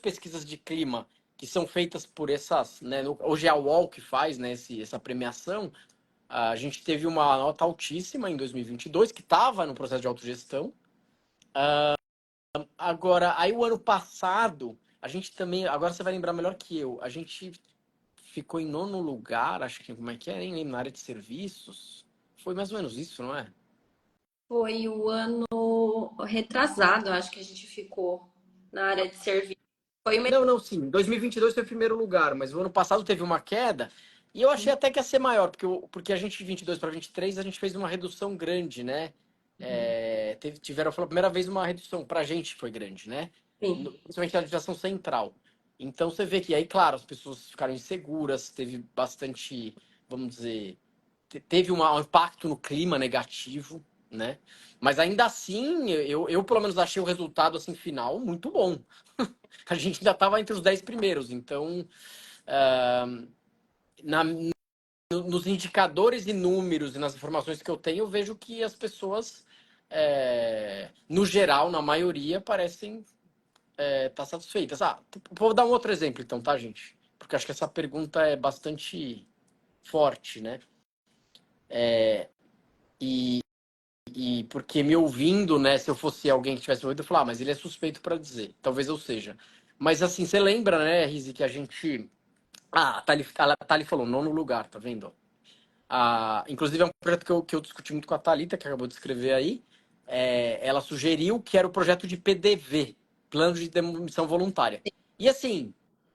pesquisas de clima que são feitas por essas, né? Hoje é a UOL que faz, né? Essa premiação. A gente teve uma nota altíssima em 2022, que estava no processo de autogestão. Agora, aí o ano passado, a gente também, agora você vai lembrar melhor que eu, a gente ficou em nono lugar, acho que, como é que é, nem lembro, na área de serviços. Foi mais ou menos isso, não é? Foi o ano retrasado, acho que a gente ficou na área de serviço. Foi o Não, não, sim. 2022 foi o primeiro lugar, mas o ano passado teve uma queda e eu achei até que ia ser maior, porque a gente, de 22 para 23, a gente fez uma redução grande, né? Tiveram pela primeira vez uma redução, para a gente foi grande, né? Sim. Principalmente na administração central. Então você vê que aí, claro, as pessoas ficaram inseguras, teve bastante, vamos dizer, teve um impacto no clima negativo, né? Mas ainda assim, eu pelo menos achei o resultado assim final muito bom. A gente ainda estava entre os 10 primeiros, então na, nos indicadores e números e nas informações que eu tenho, eu vejo que as pessoas, no geral, na maioria, parecem estar satisfeitas. Vou dar um outro exemplo então, tá, gente? Porque acho que essa pergunta é bastante forte, né? E, e porque me ouvindo, né, se eu fosse alguém que tivesse ouvido, eu falar, mas ele é suspeito para dizer. Talvez eu seja. Mas assim, você lembra, né, Rizi, que a gente... a Thali falou, nono lugar, tá vendo? Inclusive é um projeto que eu discuti muito com a Thalita, que acabou de escrever aí. Ela sugeriu que era o projeto de PDV, Plano de Demissão Voluntária. E assim,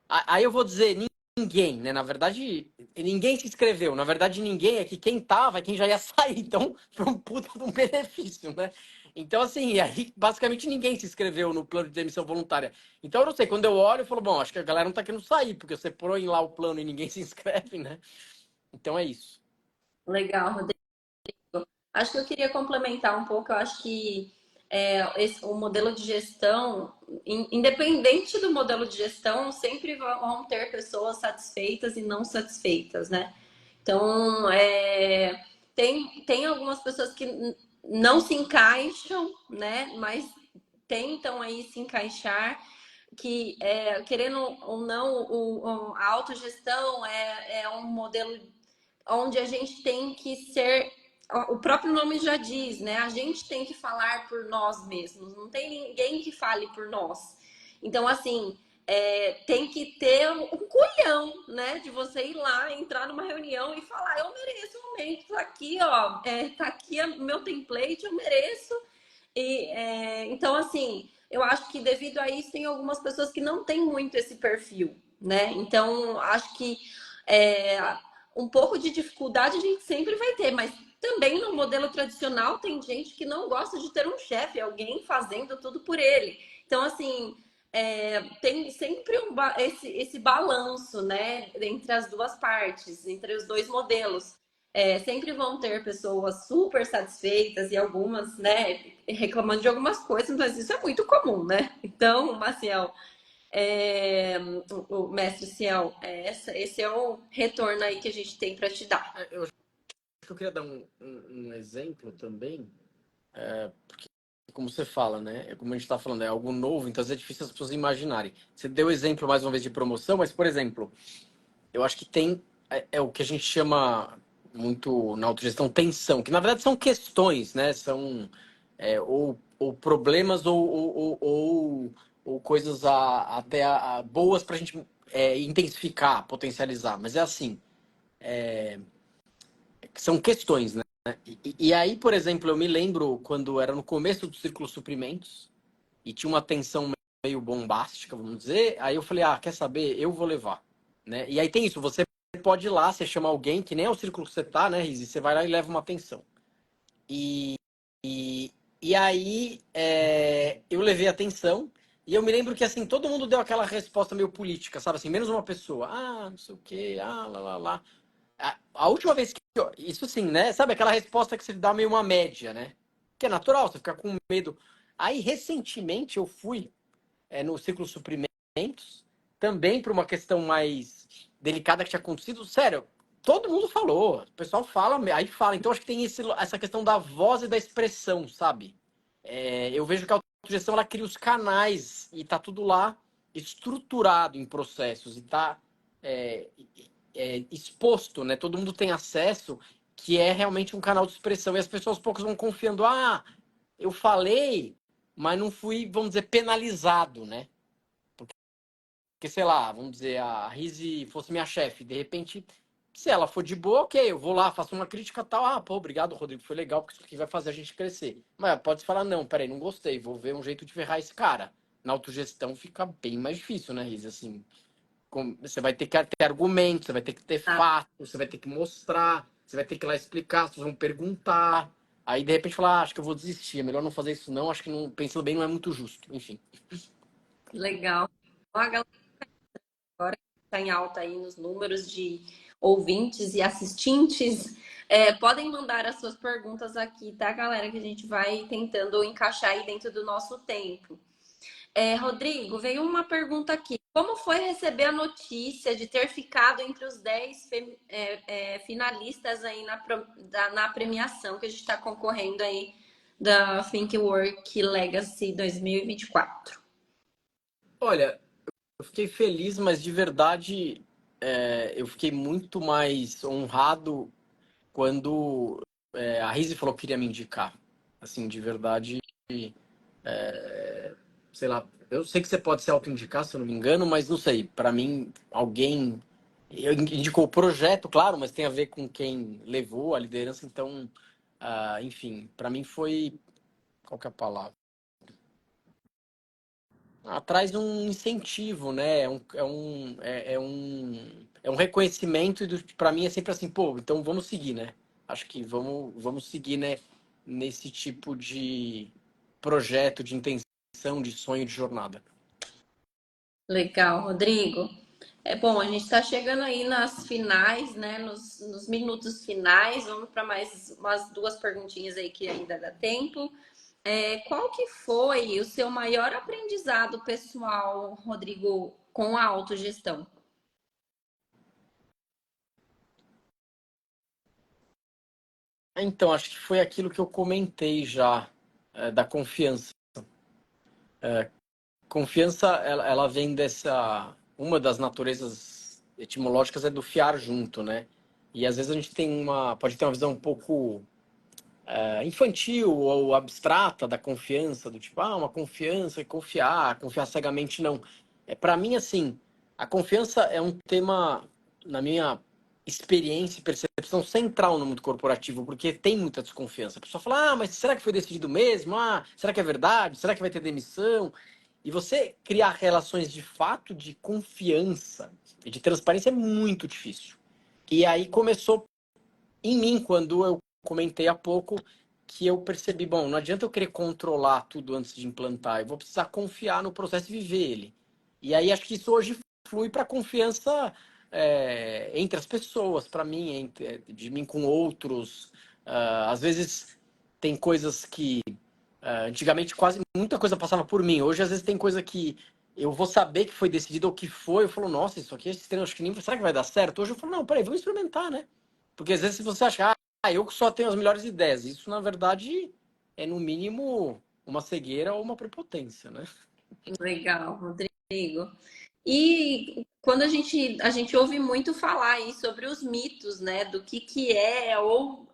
Aí eu vou dizer ninguém, né? Na verdade, ninguém se inscreveu. Na verdade, ninguém é que quem tava é quem já ia sair. Então, foi um puta de um benefício, né? Então, assim, aí basicamente ninguém se inscreveu no plano de demissão voluntária. Então, eu não sei, quando eu olho, eu falo, bom, acho que a galera não tá querendo sair, porque você põe lá o plano e ninguém se inscreve, né? Então é isso. Legal, Rodrigo. Acho que eu queria complementar um pouco. Eu acho que o modelo de gestão, independente do modelo de gestão, sempre vão ter pessoas satisfeitas e não satisfeitas, né? Então, tem algumas pessoas que não se encaixam, né? Mas tentam aí se encaixar, que querendo ou não, a autogestão é um modelo onde a gente tem que ser, o próprio nome já diz, né? A gente tem que falar por nós mesmos, não tem ninguém que fale por nós. Então, assim, tem que ter um culhão, né? De você ir lá, entrar numa reunião e falar, eu mereço um momento, tá aqui, ó, tá aqui o meu template, eu mereço. Então, assim, eu acho que devido a isso, tem algumas pessoas que não têm muito esse perfil, né? Então, acho que é, um pouco de dificuldade a gente sempre vai ter, mas também no modelo tradicional tem gente que não gosta de ter um chefe, alguém fazendo tudo por ele. Então, assim, tem sempre esse balanço, né, entre as duas partes, entre os dois modelos. Sempre vão ter pessoas super satisfeitas e algumas, né, reclamando de algumas coisas, mas isso é muito comum, né? Então, Maciel, é, o mestre Ciel, esse é o retorno aí que a gente tem para te dar. Eu acho que eu queria dar um exemplo também, como você fala, né? Como a gente está falando, é algo novo, então às vezes é difícil as pessoas imaginarem. Você deu exemplo mais uma vez de promoção, mas, por exemplo, eu acho que tem o que a gente chama muito na autogestão tensão, que na verdade são questões, né? São ou problemas ou coisas até boas para a gente intensificar, potencializar. Mas é assim, são questões, né? E aí, por exemplo, eu me lembro quando era no começo do Círculo Suprimentos e tinha uma tensão meio bombástica, vamos dizer. Aí eu falei, quer saber? Eu vou levar, né? E aí tem isso, você pode ir lá, você chama alguém, que nem é o círculo que você tá, né, Rizzi? Você vai lá e leva uma atenção. E, e, e aí eu levei atenção e eu me lembro que, assim, todo mundo deu aquela resposta meio política, sabe? Assim, menos uma pessoa. Não sei o quê, lá, lá, lá. A última vez que isso assim, né? Sabe aquela resposta que você dá meio uma média, né? Que é natural, você fica com medo. Aí, recentemente, eu fui no ciclo suprimentos, também por uma questão mais delicada que tinha acontecido. Sério, todo mundo falou, o pessoal fala, aí fala. Então, acho que tem essa questão da voz e da expressão, sabe? Eu vejo que a autogestão ela cria os canais e tá tudo lá estruturado em processos e tá é, exposto, né? Todo mundo tem acesso, que é realmente um canal de expressão. E as pessoas poucas vão confiando, eu falei, mas não fui, vamos dizer, penalizado, né? Porque, sei lá, vamos dizer, a Rizzi fosse minha chefe, de repente, se ela for de boa, ok, eu vou lá, faço uma crítica tal, pô, obrigado, Rodrigo, foi legal, porque isso aqui vai fazer a gente crescer. Mas pode falar, não, peraí, não gostei, vou ver um jeito de ferrar esse cara. Na autogestão fica bem mais difícil, né, Rizzi, assim, você vai ter que ter argumentos, você vai ter que ter Tá? fatos, você vai ter que mostrar, você vai ter que ir lá explicar, as pessoas vão perguntar. Aí, de repente, falar, acho que eu vou desistir, é melhor não fazer isso não, acho que não, pensando bem, não é muito justo, enfim. Legal. Ó, a galera agora está em alta aí nos números de ouvintes e assistentes. Podem mandar as suas perguntas aqui, tá, galera? Que a gente vai tentando encaixar aí dentro do nosso tempo. Rodrigo, veio uma pergunta aqui. Como foi receber a notícia de ter ficado entre os 10 finalistas aí na premiação que a gente está concorrendo aí da Think Work Legacy 2024? Olha, eu fiquei feliz, mas de verdade eu fiquei muito mais honrado quando a Rizzi falou que queria me indicar. Assim, de verdade, sei lá, eu sei que você pode se autoindicar, se eu não me engano, mas não sei, para mim, alguém indicou o projeto, claro, mas tem a ver com quem levou a liderança, então, enfim, para mim foi, qual que é a palavra? traz um incentivo, né? É um reconhecimento e para mim é sempre assim, pô, então vamos seguir, né? Acho que vamos seguir, né? Nesse tipo de projeto, de intenção, de sonho, de jornada. Legal, Rodrigo. É bom, a gente está chegando aí nas finais, né? Nos minutos finais. Vamos para mais umas duas perguntinhas aí que ainda dá tempo. Qual que foi o seu maior aprendizado pessoal, Rodrigo, com a autogestão? Então, acho que foi aquilo que eu comentei já, da confiança. Confiança, ela vem dessa. Uma das naturezas etimológicas é do fiar junto, né? E às vezes a gente pode ter uma visão um pouco infantil ou abstrata da confiança, do tipo, uma confiança, confiar cegamente, não. Para mim, assim, a confiança é um tema, na minha experiência e percepção, central no mundo corporativo, porque tem muita desconfiança. A pessoa fala, mas será que foi decidido mesmo? Será que é verdade? Será que vai ter demissão? E você criar relações de fato de confiança e de transparência é muito difícil. E aí começou em mim, quando eu comentei há pouco que eu percebi, bom, não adianta eu querer controlar tudo antes de implantar, eu vou precisar confiar no processo e viver ele. E aí acho que isso hoje flui para confiança entre as pessoas, para mim, de mim com outros. Às vezes tem coisas que antigamente quase muita coisa passava por mim. Hoje às vezes tem coisa que eu vou saber que foi decidido ou que foi, eu falo, nossa, isso aqui é estranho, acho que nem, será que vai dar certo? Hoje eu falo, não, peraí, vamos experimentar, né? Porque às vezes se você achar, eu só tenho as melhores ideias, isso na verdade é no mínimo uma cegueira ou uma prepotência, né? Legal, Rodrigo. E quando a gente ouve muito falar aí sobre os mitos, né, do que é ou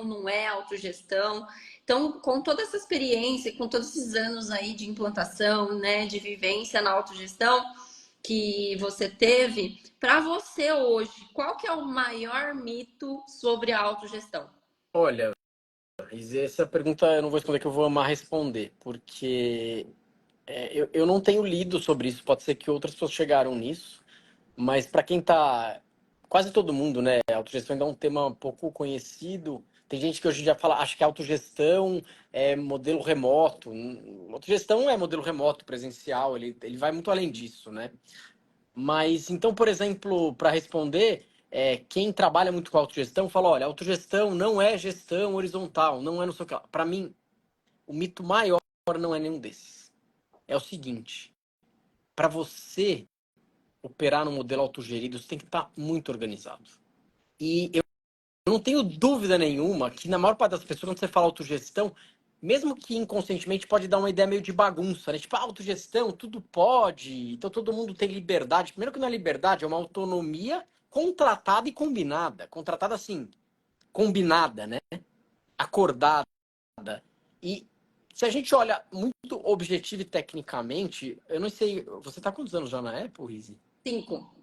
não é autogestão. Então, com toda essa experiência, com todos esses anos aí de implantação, né, de vivência na autogestão que você teve, para você hoje, qual que é o maior mito sobre a autogestão? Olha, essa pergunta eu não vou responder, que eu vou amar responder, porque eu não tenho lido sobre isso, pode ser que outras pessoas chegaram nisso, mas para quem tá. Quase todo mundo, né? A autogestão ainda é um tema um pouco conhecido. Tem gente que hoje já fala, acho que a autogestão é modelo remoto. Autogestão é modelo remoto, presencial, ele vai muito além disso, né? Mas então, por exemplo, para responder, quem trabalha muito com autogestão fala: olha, autogestão não é gestão horizontal, não é no seu. Para mim, o mito maior não é nenhum desses. É o seguinte: para você operar no modelo autogerido, você tem que estar muito organizado. E eu não tenho dúvida nenhuma que, na maior parte das pessoas, quando você fala autogestão, mesmo que inconscientemente, pode dar uma ideia meio de bagunça, né? Tipo, autogestão, tudo pode, então todo mundo tem liberdade. Primeiro que não é liberdade, é uma autonomia contratada e combinada. Contratada assim, combinada, né? Acordada. E se a gente olha muito objetivo e tecnicamente, eu não sei, você tá quantos anos já na Apple, Rizzi? 5.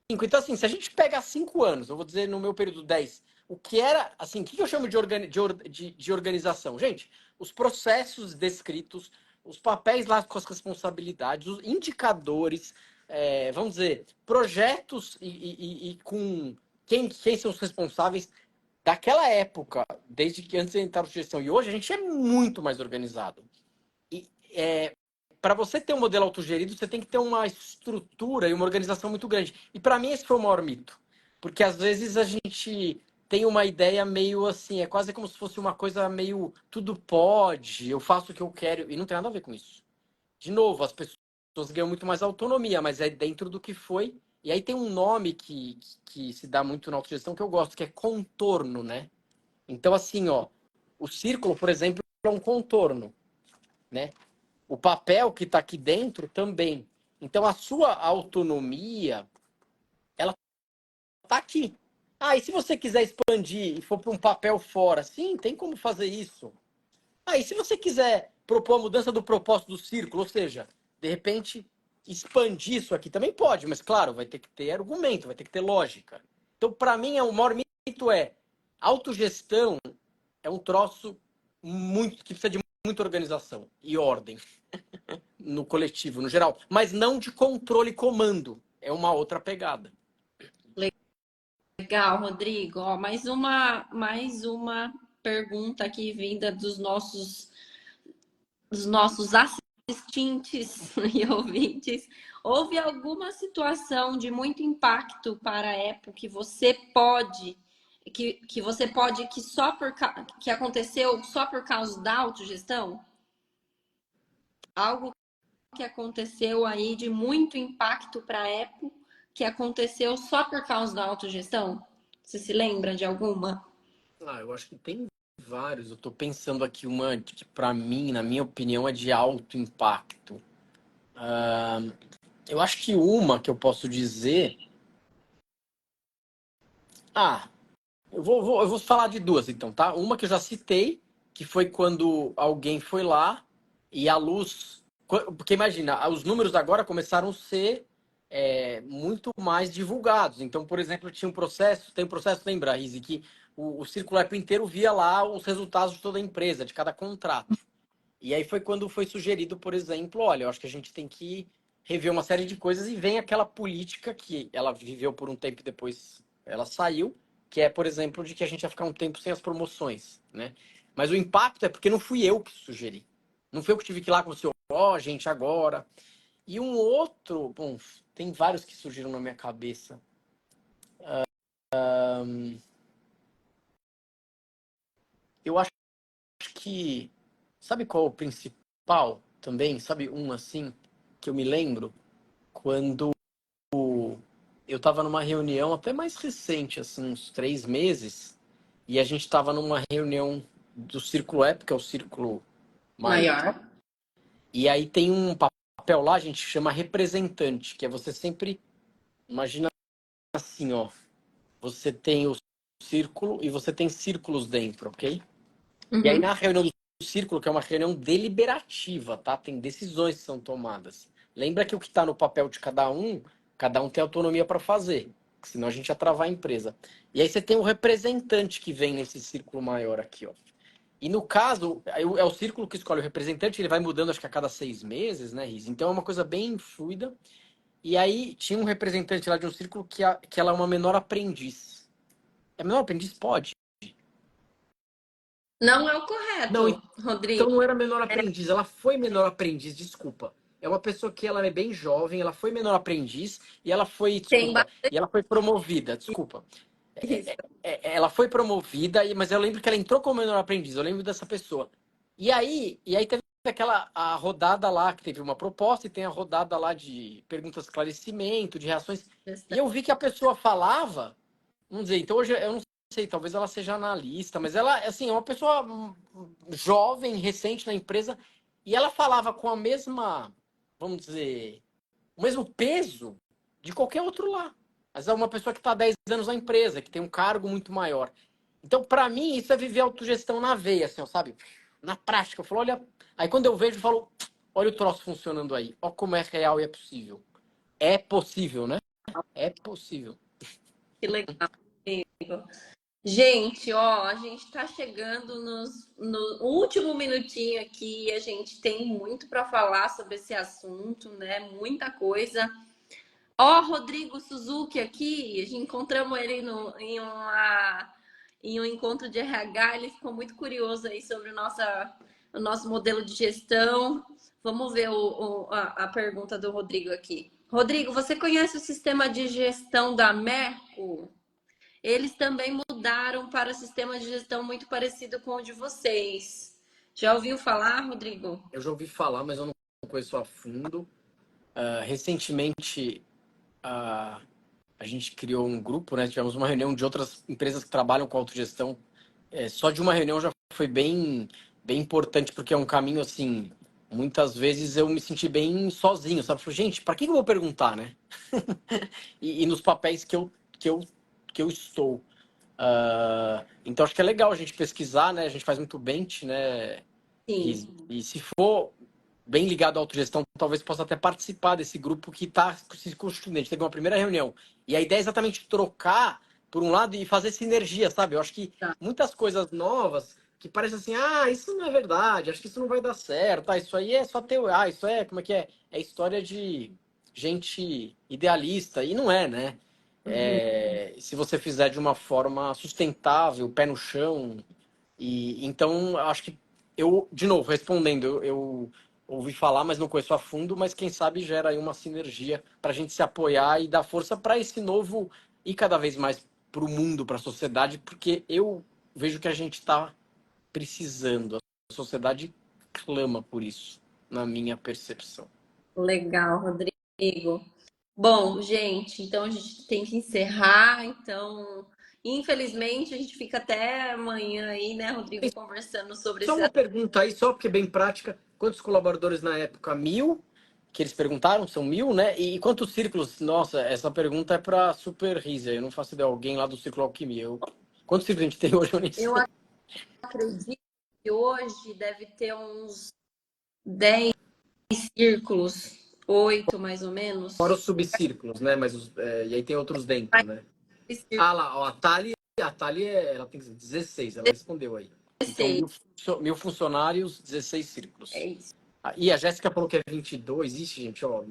Então, assim, se a gente pega 5 anos, eu vou dizer no meu período 10, o que era, assim, o que eu chamo de organização? Gente, os processos descritos, os papéis lá com as responsabilidades, os indicadores, vamos dizer, projetos e com quem são os responsáveis daquela época, desde que antes de entrar na gestão e hoje, a gente é muito mais organizado. E para você ter um modelo autogerido, você tem que ter uma estrutura e uma organização muito grande. E para mim esse foi o maior mito. Porque às vezes a gente tem uma ideia meio assim, é quase como se fosse uma coisa meio tudo pode, eu faço o que eu quero, e não tem nada a ver com isso. De novo, as pessoas ganham muito mais autonomia, mas é dentro do que foi. E aí tem um nome que se dá muito na autogestão que eu gosto, que é contorno, né? Então, assim, ó, o círculo, por exemplo, é um contorno, né? O papel que está aqui dentro também. Então, a sua autonomia, ela está aqui. E se você quiser expandir e for para um papel fora, sim, tem como fazer isso. E se você quiser propor a mudança do propósito do círculo, ou seja, de repente expandir isso aqui, também pode, mas claro, vai ter que ter argumento, vai ter que ter lógica. Então, para mim, o maior mito autogestão é um troço muito que precisa de muita organização e ordem no coletivo, no geral, mas não de controle e comando. É uma outra pegada. Legal, Rodrigo. Ó, mais uma pergunta aqui vinda dos nossos assistentes e ouvintes. Houve alguma situação de muito impacto para a Apple que você pode que aconteceu só por causa da autogestão? Algo que aconteceu aí de muito impacto para a Apple que aconteceu só por causa da autogestão? Você se lembra de alguma? Eu acho que tem vários. Eu tô pensando aqui uma que, para mim, na minha opinião, é de alto impacto. Eu acho que uma que eu posso dizer. Ah, eu vou falar de duas, então, tá? Uma que eu já citei, que foi quando alguém foi lá e a luz. Porque imagina, os números agora começaram a ser muito mais divulgados. Então, por exemplo, tem um processo, lembra, Rizzi, que o Círculo App inteiro via lá os resultados de toda a empresa, de cada contrato. E aí foi quando foi sugerido, por exemplo, olha, eu acho que a gente tem que rever uma série de coisas e vem aquela política que ela viveu por um tempo e depois ela saiu, que é, por exemplo, de que a gente ia ficar um tempo sem as promoções, né? Mas o impacto é porque não fui eu que sugeri. Não fui eu que tive que ir lá com o seu, gente, agora. E um outro, bom, tem vários que surgiram na minha cabeça. Eu acho que, sabe qual é o principal também? Sabe um assim, que eu me lembro? Quando eu estava numa reunião até mais recente, assim, uns 3 meses, e a gente estava numa reunião do Círculo App, que é o círculo maior, Maior. e aí tem um papel lá, a gente chama representante, que é você sempre, imagina assim, ó, você tem o círculo e você tem círculos dentro, ok? E aí Uhum. na reunião do círculo, que é uma reunião deliberativa, tá? Tem decisões que são tomadas. Lembra que o que está no papel de cada um tem autonomia para fazer, senão a gente ia travar a empresa. E aí você tem um representante que vem nesse círculo maior aqui, ó. E no caso, é o círculo que escolhe o representante, ele vai mudando acho que a cada 6 meses, né, Riz? Então é uma coisa bem fluida. E aí tinha um representante lá de um círculo que ela é uma menor aprendiz. É menor aprendiz? Pode. Não é o Não, correto, então Rodrigo. não era menor aprendiz, ela foi menor aprendiz, desculpa. É uma pessoa que ela é bem jovem, ela foi menor aprendiz e ela foi, Tem desculpa, e ela foi promovida, desculpa. isso. Ela foi promovida, mas eu lembro que ela entrou como menor aprendiz, eu lembro dessa pessoa. E aí teve aquela a rodada lá, que teve uma proposta e tem a rodada lá de perguntas de esclarecimento, de reações. E eu vi que a pessoa falava, vamos dizer, então hoje eu não sei, talvez ela seja analista, mas ela, assim, é uma pessoa jovem, recente na empresa, e ela falava com a mesma, vamos dizer, o mesmo peso de qualquer outro lá. Mas é uma pessoa que está há 10 anos na empresa, que tem um cargo muito maior. Então, para mim, isso é viver autogestão na veia, assim, ó, sabe? Na prática. Eu falo, olha. Aí quando eu vejo, eu falo, olha o troço funcionando aí. Olha como é real e é possível. É possível, né? É possível. Que legal. Gente, ó, a gente tá chegando no último minutinho aqui. A gente tem muito para falar sobre esse assunto, né? Muita coisa. Ó, Rodrigo Suzuki aqui, a gente encontramos ele em um encontro de RH. Ele ficou muito curioso aí sobre o nosso modelo de gestão. Vamos ver a pergunta do Rodrigo aqui. Rodrigo, você conhece o sistema de gestão da Merco? Eles também mudaram para um sistema de gestão muito parecido com o de vocês. Já ouviu falar, Rodrigo? Eu já ouvi falar, mas eu não conheço a fundo. Recentemente, a gente criou um grupo, né? Tivemos uma reunião de outras empresas que trabalham com autogestão. Só de uma reunião já foi bem, bem importante, porque é um caminho assim. Muitas vezes eu me senti bem sozinho, sabe? Falei, gente, para que eu vou perguntar, né? E nos papéis que eu estou. Então acho que é legal a gente pesquisar, né? A gente faz muito bench, né? Sim. E se for bem ligado à autogestão, talvez possa até participar desse grupo que está se constituindo. A gente teve uma primeira reunião. E a ideia é exatamente trocar, por um lado, e fazer sinergia, sabe? Eu acho que Tá. muitas coisas novas que parece assim, ah, isso não é verdade, acho que isso não vai dar certo, ah, isso aí é só teu, ah, isso é, como é que é? É história de gente idealista, e não é, né? Uhum. Se você fizer de uma forma sustentável, pé no chão, e então acho que eu, de novo, respondendo, eu ouvi falar, mas não conheço a fundo, mas quem sabe gera aí uma sinergia para a gente se apoiar e dar força para esse novo e cada vez mais para o mundo, para a sociedade, porque eu vejo que a gente está precisando, a sociedade clama por isso, na minha percepção. Legal, Rodrigo. Bom, gente, então a gente tem que encerrar. Então, infelizmente, a gente fica até amanhã aí, né, Rodrigo, conversando sobre Só esse uma pergunta aí, só porque é bem prática. Quantos colaboradores na época? 1.000? Que eles perguntaram, são 1.000, né? E quantos círculos? Nossa, essa pergunta é para Super Risa. Eu não faço ideia, alguém lá do Círculo Alquimia. Quantos círculos a gente tem hoje, eu nem Eu sei. acredito que hoje deve ter uns 10 círculos, 8 mais ou Fora menos. os subcírculos, né? Mas e aí tem outros dentro, Mais né? círculos, Ah lá, ó, a Thali ela tem 16, ela respondeu aí. Então, 16. 1.000 funcionários, 16 É círculos. isso. Ah, e a Jéssica falou que é 22. Ixi, gente, ó.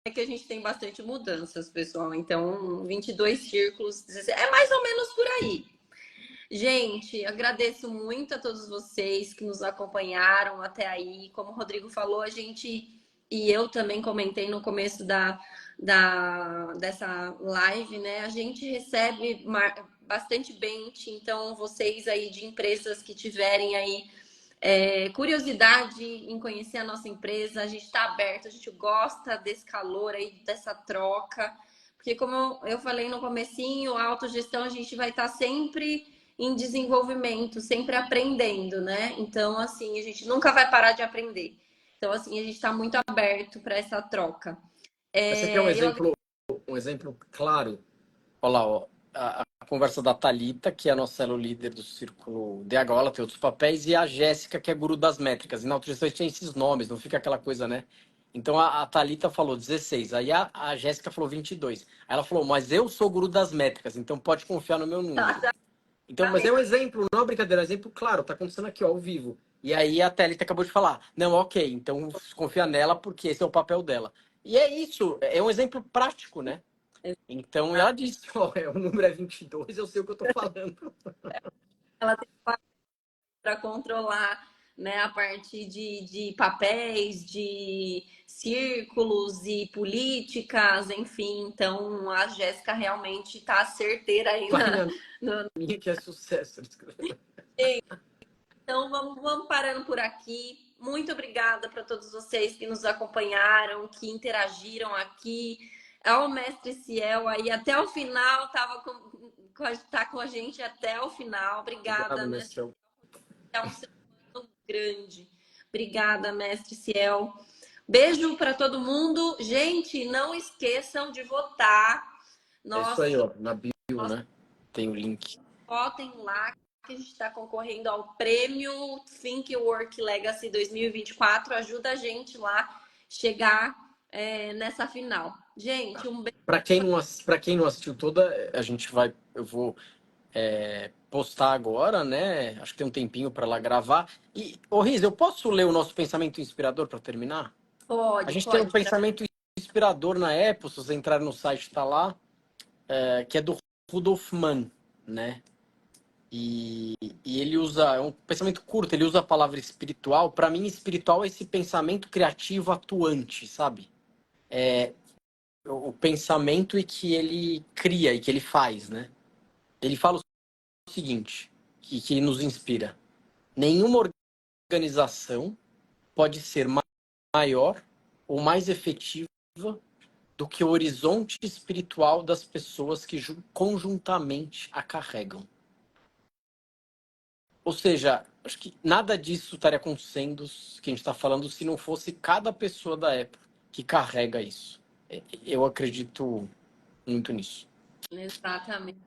É que a gente tem bastante mudanças, pessoal. Então, 22 círculos, 16, é mais ou menos por aí. Gente, agradeço muito a todos vocês que nos acompanharam até aí. Como o Rodrigo falou, a gente e eu também comentei no começo dessa live, né? A gente recebe bastante bench, então vocês aí de empresas que tiverem aí curiosidade em conhecer a nossa empresa, a gente está aberto, a gente gosta desse calor aí, dessa troca, porque como eu falei no comecinho, a autogestão a gente vai estar sempre em desenvolvimento, sempre aprendendo, né? Então, assim, a gente nunca vai parar de aprender. Então, assim, a gente está muito aberto para essa troca. Você quer Eu um exemplo claro? Olha lá, ó, a conversa da Thalita, que é a nossa célula líder do Círculo DH, ela tem outros papéis, e a Jéssica, que é guru das métricas. E na autogestão tem esses nomes, não fica aquela coisa, né? Então a Thalita falou 16, aí a Jéssica falou 22. Aí ela falou, mas eu sou guru das métricas, então pode confiar no meu número. Então, mas é um exemplo, não é uma brincadeira, é um exemplo claro, tá acontecendo aqui, ó, ao vivo. E aí a Thalita acabou de falar, não, ok, então confia nela porque esse é o papel dela. E é isso, é um exemplo prático, né? Então ela disse, ó, o número é 22, eu sei o que eu tô falando. ela tem para controlar, né, a parte de papéis, de círculos e políticas, enfim. Então, a Jéssica realmente está certeira aí Vai na no... minha que é sucesso. Então, vamos parando por aqui. Muito obrigada para todos vocês que nos acompanharam, que interagiram aqui. Ao mestre Ciel aí até o final, tá com a gente até o final. Obrigada, Obrigado, mestre. mestrão. É um ser humano grande. Obrigada, mestre Ciel. Beijo para todo mundo. Gente, não esqueçam de votar. É isso aí, Nosso, ó, na bio, né? Tem o link. votem lá que a gente está concorrendo ao prêmio Think Work Legacy 2024. Ajuda a gente lá chegar nessa final. Gente, um beijo. Para quem não assistiu toda, eu vou postar agora, né? Acho que tem um tempinho para lá gravar. E, ô Riz, eu posso ler o nosso pensamento inspirador para terminar? A Pode, gente tem um pode. pensamento inspirador na Apple, se você entrar no site, está lá, que é do Rudolf Mann, né? E ele usa, é um pensamento curto, ele usa a palavra espiritual. Para mim, espiritual é esse pensamento criativo atuante, sabe? O pensamento e que ele cria e que ele faz, né? Ele fala o seguinte, que nos inspira. Nenhuma organização pode ser maior ou mais efetiva do que o horizonte espiritual das pessoas que conjuntamente a carregam. Ou seja, acho que nada disso estaria acontecendo, que a gente está falando, se não fosse cada pessoa da Apple que carrega isso. Eu acredito muito nisso. Exatamente.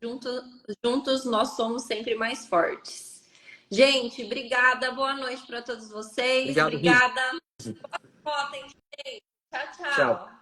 Juntos nós somos sempre mais fortes. Gente, obrigada. Boa noite para todos vocês. Obrigado, Riz. Obrigada. Votem, gente. Tchau, Tchau. tchau.